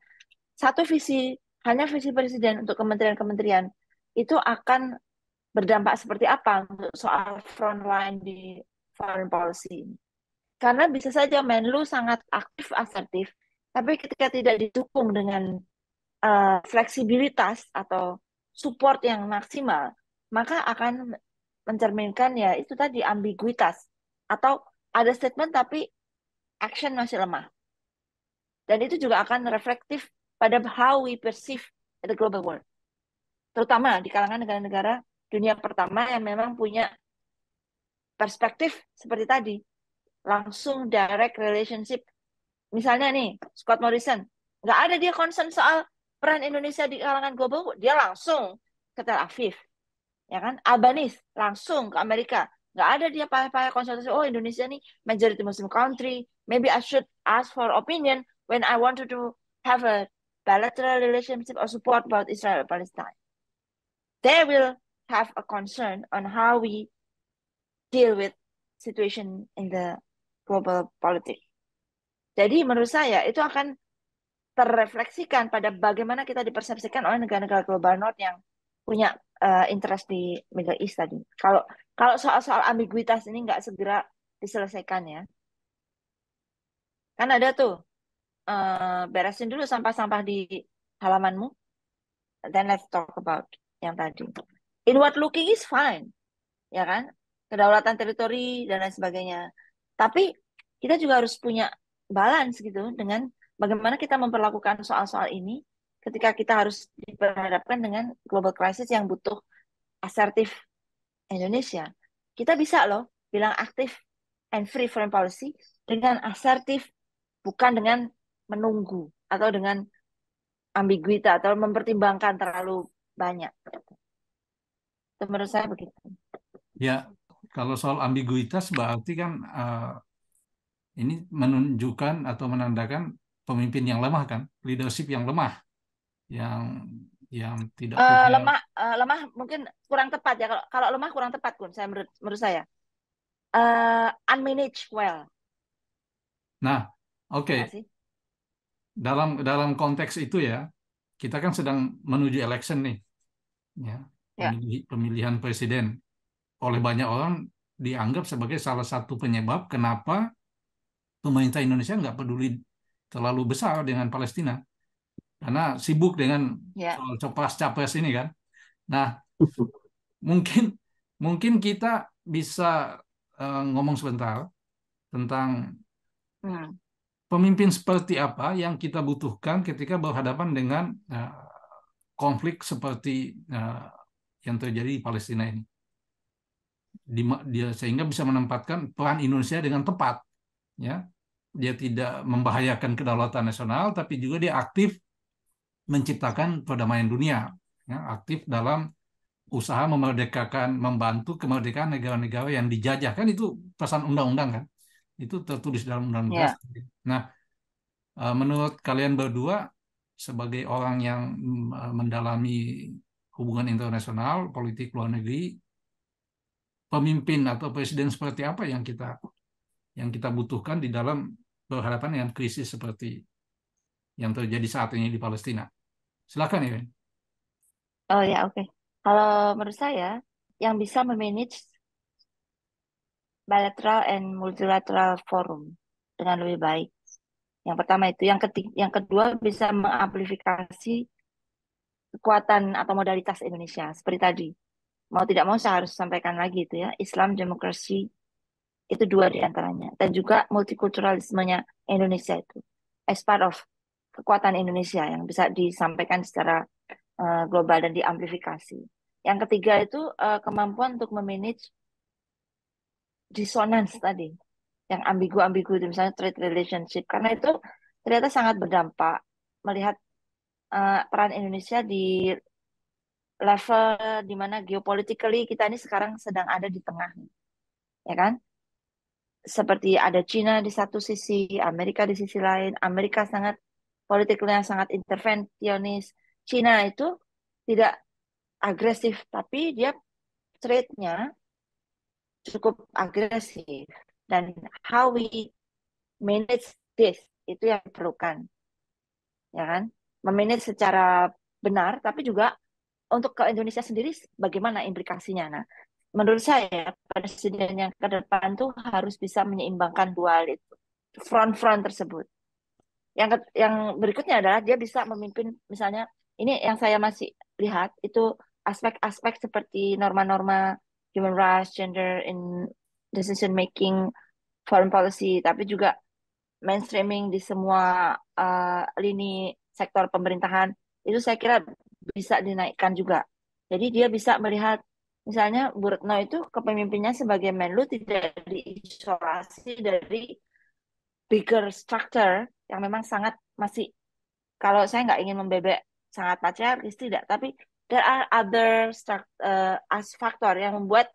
Hanya visi presiden untuk kementerian-kementerian itu akan berdampak seperti apa untuk soal frontline di foreign policy. Karena bisa saja Menlu sangat aktif, asertif, tapi ketika tidak didukung dengan fleksibilitas atau support yang maksimal, maka akan mencerminkan ya itu tadi ambiguitas atau ada statement tapi action masih lemah. Dan itu juga akan reflektif pada how we perceive the global world. Terutama di kalangan negara-negara dunia pertama yang memang punya perspektif seperti tadi. Langsung direct relationship. Misalnya nih, Scott Morrison. Nggak ada dia concern soal peran Indonesia di kalangan global. Dia langsung ke Tel Aviv. Ya kan? Albanese langsung ke Amerika. Nggak ada dia payah-payah konsultasi, oh Indonesia nih majority Muslim country, maybe I should ask for opinion when I wanted to have a bilateral relationship or support about Israel and Palestine. They will have a concern on how we deal with situation in the global politics. Jadi menurut saya itu akan terrefleksikan pada bagaimana kita dipersepsikan oleh negara-negara global North yang punya interest di Middle East tadi. Kalau soal-soal ambiguitas ini nggak segera diselesaikan ya, kan ada tuh beresin dulu sampah-sampah di halamanmu, then let's talk about yang tadi. Inward looking is fine, ya kan? Kedaulatan teritori dan lain sebagainya. Tapi kita juga harus punya balance gitu dengan bagaimana kita memperlakukan soal-soal ini ketika kita harus diperhadapkan dengan global crisis yang butuh asertif Indonesia. Kita bisa loh bilang aktif and free foreign policy dengan asertif, bukan dengan menunggu atau dengan ambiguitas atau mempertimbangkan terlalu banyak. Itu menurut saya begitu. Ya, kalau soal ambiguitas berarti kan ini menunjukkan atau menandakan pemimpin yang lemah kan, leadership yang lemah, yang tidak punya. Lemah mungkin kurang tepat ya. Kalau lemah kurang tepat pun saya menurut saya. Unmanaged well. Nah, oke. Ya sih? Dalam konteks itu ya, kita kan sedang menuju election nih, ya, Ya. pemilihan presiden. Oleh banyak orang dianggap sebagai salah satu penyebab kenapa pemerintah Indonesia nggak peduli terlalu besar dengan Palestina, karena sibuk dengan Ya. soal capres-capres ini kan. Nah, mungkin kita bisa ngomong sebentar tentang pemimpin seperti apa yang kita butuhkan ketika berhadapan dengan konflik seperti yang terjadi di Palestina ini. Dia sehingga bisa menempatkan peran Indonesia dengan tepat, ya. Dia tidak membahayakan kedaulatan nasional, tapi juga dia aktif menciptakan perdamaian dunia, ya, aktif dalam usaha memerdekakan, membantu kemerdekaan negara-negara yang dijajah, kan itu pesan undang-undang kan, itu tertulis dalam undang-undang. Nah, menurut kalian berdua sebagai orang yang mendalami hubungan internasional, politik luar negeri, pemimpin atau presiden seperti apa yang kita butuhkan di dalam berhadapan dengan krisis seperti yang terjadi saat ini di Palestina? Silakan ya. Oh ya, oke. Kalau menurut saya yang bisa memanage bilateral and multilateral forum dengan lebih baik. Yang pertama itu, yang kedua bisa mengamplifikasi kekuatan atau modalitas Indonesia seperti tadi. Mau tidak mau saya harus sampaikan lagi itu ya, Islam, demokrasi, itu dua di antaranya. Dan juga multikulturalismenya Indonesia itu as part of kekuatan Indonesia yang bisa disampaikan secara global dan diamplifikasi. Yang ketiga itu kemampuan untuk memanage dissonance tadi, yang ambigu-ambigu itu misalnya trade relationship, karena itu ternyata sangat berdampak melihat peran Indonesia di level di mana geopolitically kita ini sekarang sedang ada di tengah, ya kan? Seperti ada Cina di satu sisi, Amerika di sisi lain. Amerika sangat politiknya sangat intervensionis. Cina itu tidak agresif, tapi dia trade-nya cukup agresif. Dan how we manage this, itu yang diperlukan. Ya kan? Memanage secara benar, tapi juga untuk ke Indonesia sendiri bagaimana implikasinya. Nah, menurut saya presiden yang ke depan tuh harus bisa menyeimbangkan dua hal itu, front-front tersebut. Yang berikutnya adalah dia bisa memimpin, misalnya ini yang saya masih lihat itu aspek-aspek seperti norma-norma human rights, gender in decision making, foreign policy, tapi juga mainstreaming di semua lini sektor pemerintahan itu saya kira bisa dinaikkan juga. Jadi dia bisa melihat misalnya Bu Retno itu kepemimpinannya sebagai Menlu tidak diisolasi dari bigger structure yang memang sangat masih, kalau saya nggak ingin membebek sangat patriarkis tidak, tapi there are other faktor yang membuat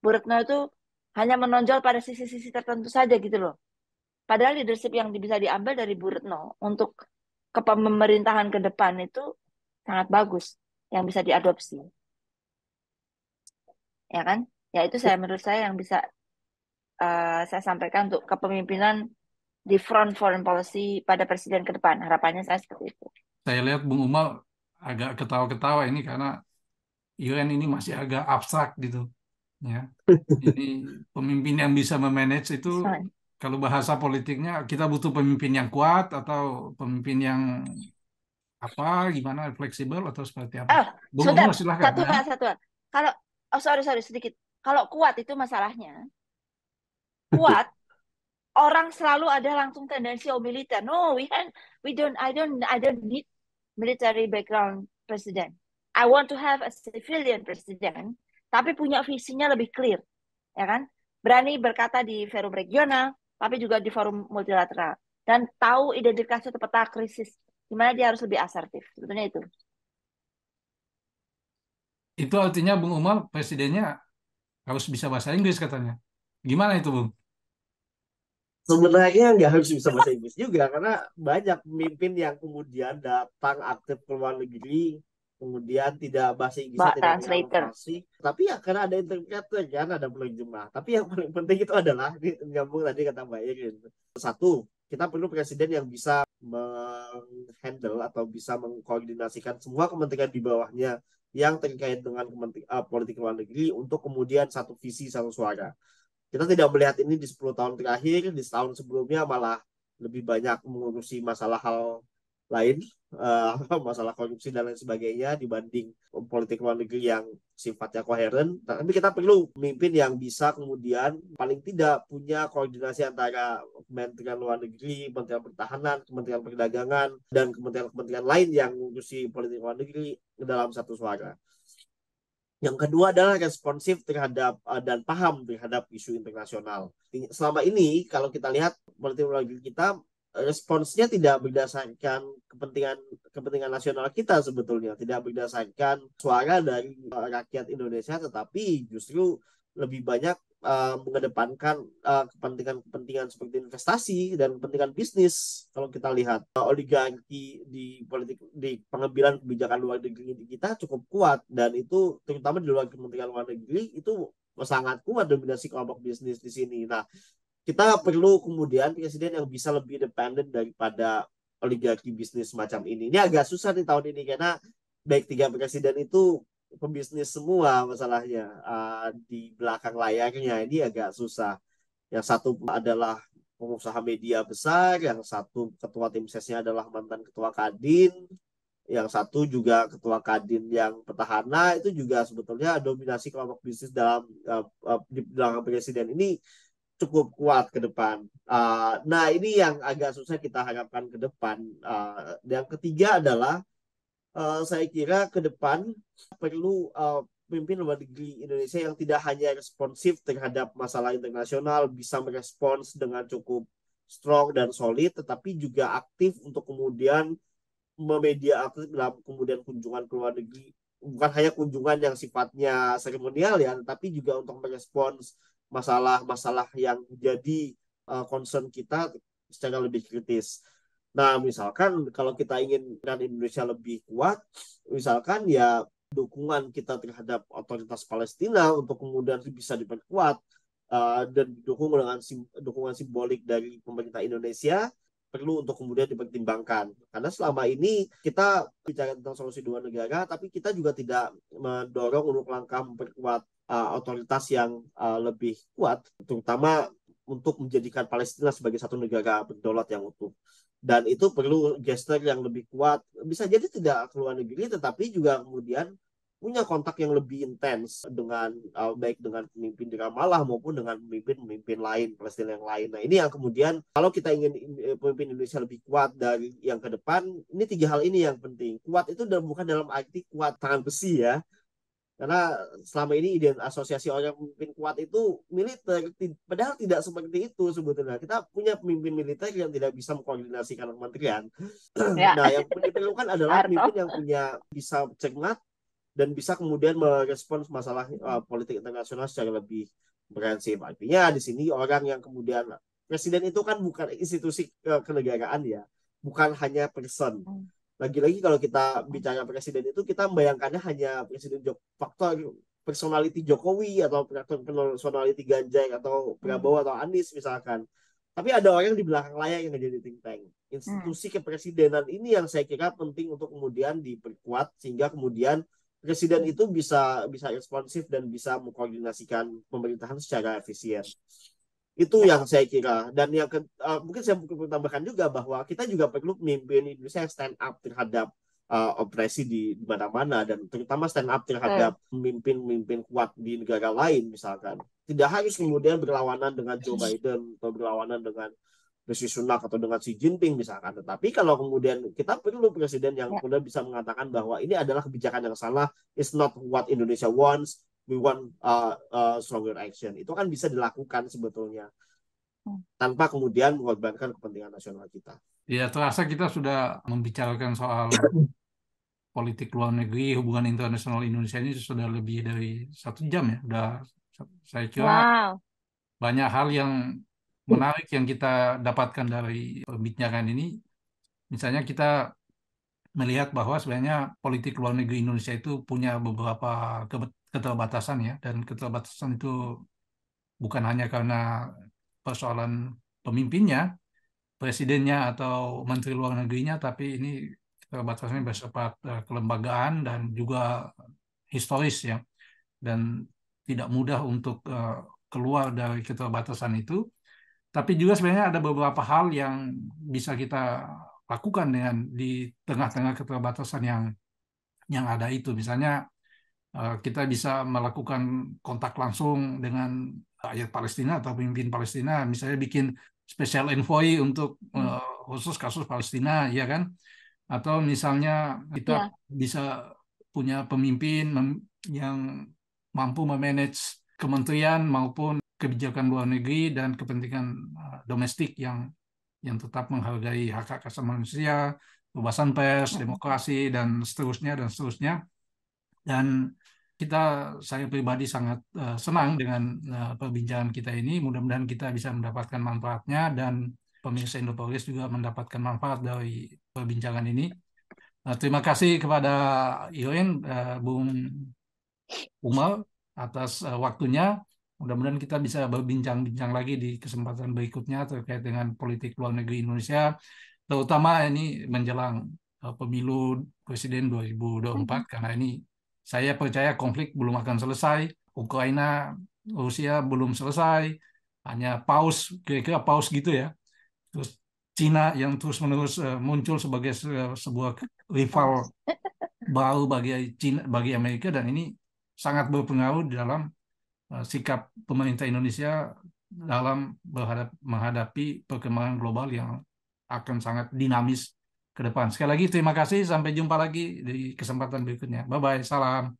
Bu Retno itu hanya menonjol pada sisi-sisi tertentu saja gitu loh. Padahal leadership yang bisa diambil dari Bu Retno untuk kepemerintahan ke depan itu sangat bagus, yang bisa diadopsi. Ya kan? Ya itu menurut saya yang bisa saya sampaikan untuk kepemimpinan di front foreign policy pada presiden ke depan. Harapannya saya seperti itu. Saya lihat Bung Umar agak ketawa-ketawa ini karena UN ini masih agak abstrak gitu. Ya. Ini pemimpin yang bisa memanage itu, kalau bahasa politiknya kita butuh pemimpin yang kuat atau pemimpin yang apa, gimana, fleksibel atau seperti apa? Bung Umar silahkan. Satu hal. Kalau sorry sedikit. Kalau kuat itu masalahnya. Kuat orang selalu ada langsung tendensi militer. No, I don't need military background president. I want to have a civilian president, tapi punya visinya lebih clear, ya kan? berani berkata di forum regional, tapi juga di forum multilateral. Dan tahu identifikasi peta krisis, di mana dia harus lebih asertif. Sebetulnya itu. Itu artinya Bung Umar presidennya harus bisa bahasa Inggris katanya. Gimana itu, Bung? Sebenarnya nggak harus bisa bahasa Inggris juga, karena banyak pemimpin yang kemudian datang aktif ke luar negeri, kemudian tidak bahasa Inggrisnya Mbak tidak terlalu translator. fasih, tapi ya karena ada interpreter kan, ada penerjemah. Tapi yang paling penting itu adalah, ini nyambung tadi kata Mbak Irin. Satu, kita perlu presiden yang bisa menghandle atau bisa mengkoordinasikan semua kementerian di bawahnya yang terkait dengan politik luar negeri untuk kemudian satu visi, satu suara. Kita tidak melihat ini di 10 tahun terakhir, di setahun sebelumnya malah lebih banyak mengurusi masalah hal lain, masalah korupsi dan lain sebagainya dibanding politik luar negeri yang sifatnya koheren. Tapi kita perlu pemimpin yang bisa kemudian paling tidak punya koordinasi antara Kementerian Luar Negeri, Kementerian Pertahanan, Kementerian Perdagangan, dan kementerian-kementerian lain yang mengurusi politik luar negeri dalam satu suara. Yang kedua adalah responsif terhadap dan paham terhadap isu internasional. Selama ini kalau kita lihat politik luar negeri kita, responsnya tidak berdasarkan kepentingan nasional kita sebetulnya, tidak berdasarkan suara dari rakyat Indonesia, tetapi justru lebih banyak mengedepankan kepentingan seperti investasi dan kepentingan bisnis. Kalau kita lihat oligarki di politik, di pengambilan kebijakan luar negeri kita cukup kuat, dan itu terutama di luar Kementerian Luar Negeri itu sangat kuat dominasi kelompok bisnis di sini. Nah, kita perlu kemudian presiden yang bisa lebih independen daripada oligarki bisnis semacam ini. Ini agak susah di tahun ini karena baik tiga presiden itu pembisnis semua masalahnya, di belakang layarnya ini agak susah. Yang satu adalah pengusaha media besar, yang satu ketua tim sesnya adalah mantan ketua Kadin, yang satu juga ketua Kadin yang petahana. Itu juga sebetulnya dominasi kelompok bisnis dalam di belakang presiden ini cukup kuat ke depan. Nah, ini yang agak susah kita harapkan ke depan. Yang ketiga adalah saya kira ke depan perlu pemimpin luar negeri Indonesia yang tidak hanya responsif terhadap masalah internasional, bisa merespons dengan cukup strong dan solid, tetapi juga aktif untuk kemudian memedia aktif dalam kemudian kunjungan ke luar negeri. Bukan hanya kunjungan yang sifatnya seremonial ya, tetapi juga untuk merespons masalah-masalah yang menjadi concern kita secara lebih kritis. Nah, misalkan kalau kita ingin Indonesia lebih kuat, misalkan ya dukungan kita terhadap otoritas Palestina untuk kemudian bisa diperkuat, dan didukung dengan dukungan simbolik dari pemerintah Indonesia perlu untuk kemudian dipertimbangkan. Karena selama ini kita bicara tentang solusi dua negara, tapi kita juga tidak mendorong untuk langkah memperkuat otoritas yang lebih kuat, terutama untuk menjadikan Palestina sebagai satu negara berdaulat yang utuh. Dan itu perlu gesture yang lebih kuat. Bisa jadi tidak ke luar negeri, tetapi juga kemudian punya kontak yang lebih intens dengan baik dengan pemimpin di Ramallah maupun dengan pemimpin lain Palestina yang lain. Nah, ini yang kemudian kalau kita ingin pemimpin Indonesia lebih kuat dari yang ke depan, ini tiga hal ini yang penting. Kuat itu bukan dalam arti kuat tangan besi ya. Karena selama ini ide asosiasi orang pemimpin kuat itu militer, padahal tidak seperti itu sebetulnya. Kita punya pemimpin militer yang tidak bisa mengkoordinasikan kementerian. Ya, Nah, yang diperlukan adalah Harto. pemimpin yang bisa cermat dan bisa kemudian merespons masalah politik internasional secara lebih komprehensif. Artinya di sini orang yang kemudian presiden itu kan bukan institusi kenegaraan ya, bukan hanya person. Lagi-lagi kalau kita bicara presiden itu kita membayangkannya hanya presiden faktor personality Jokowi atau personality Ganjar atau Prabowo atau Anies misalkan. Tapi ada orang di belakang layar yang jadi think tank. Institusi kepresidenan ini yang saya kira penting untuk kemudian diperkuat sehingga kemudian presiden itu bisa responsif dan bisa mengkoordinasikan pemerintahan secara efisien. Itu yang saya kira. Dan yang mungkin saya perlu tambahkan juga bahwa kita juga perlu pemimpin Indonesia yang stand up terhadap operasi di mana-mana, dan terutama stand up terhadap pemimpin kuat di negara lain misalkan. Tidak harus kemudian berlawanan dengan Joe Biden atau berlawanan dengan Rishi Sunak atau dengan Xi Jinping misalkan. Tetapi kalau kemudian kita perlu presiden yang kemudian bisa mengatakan bahwa ini adalah kebijakan yang salah, it's not what Indonesia wants, we want stronger action. Itu kan bisa dilakukan sebetulnya tanpa kemudian mengorbankan kepentingan nasional kita. Ya, terasa kita sudah membicarakan soal politik luar negeri, hubungan internasional Indonesia ini sudah lebih dari 1 jam ya. Saya kira Wow. banyak hal yang menarik yang kita dapatkan dari perbincangan ini. Misalnya kita melihat bahwa sebenarnya politik luar negeri Indonesia itu punya beberapa keterbatasan ya, dan keterbatasan itu bukan hanya karena persoalan pemimpinnya, presidennya atau menteri luar negerinya, tapi ini keterbatasannya bersifat kelembagaan dan juga historis ya, dan tidak mudah untuk keluar dari keterbatasan itu. Tapi juga sebenarnya ada beberapa hal yang bisa kita lakukan di tengah-tengah keterbatasan yang ada itu. Misalnya kita bisa melakukan kontak langsung dengan rakyat Palestina atau pemimpin Palestina, misalnya bikin special envoy untuk khusus kasus Palestina, ya kan? Atau misalnya kita bisa punya pemimpin yang mampu memanage kementerian maupun kebijakan luar negeri dan kepentingan domestik yang tetap menghargai hak asasi manusia, kebebasan pers, demokrasi, dan seterusnya dan seterusnya. Dan saya pribadi sangat senang dengan perbincangan kita ini. Mudah-mudahan kita bisa mendapatkan manfaatnya dan pemirsa Indopolis juga mendapatkan manfaat dari perbincangan ini. Terima kasih kepada Iren, Bung Umar, atas waktunya. Mudah-mudahan kita bisa berbincang-bincang lagi di kesempatan berikutnya terkait dengan politik luar negeri Indonesia, terutama ini menjelang pemilu presiden 2024, karena ini saya percaya konflik belum akan selesai. Ukraina, Rusia belum selesai, hanya kira-kira paus gitu ya. Terus Cina yang terus-menerus muncul sebagai sebuah rival baru bagi Amerika, dan ini sangat berpengaruh dalam sikap pemerintah Indonesia dalam menghadapi perkembangan global yang akan sangat dinamis ke depan. Sekali lagi terima kasih, sampai jumpa lagi di kesempatan berikutnya. Bye-bye, salam.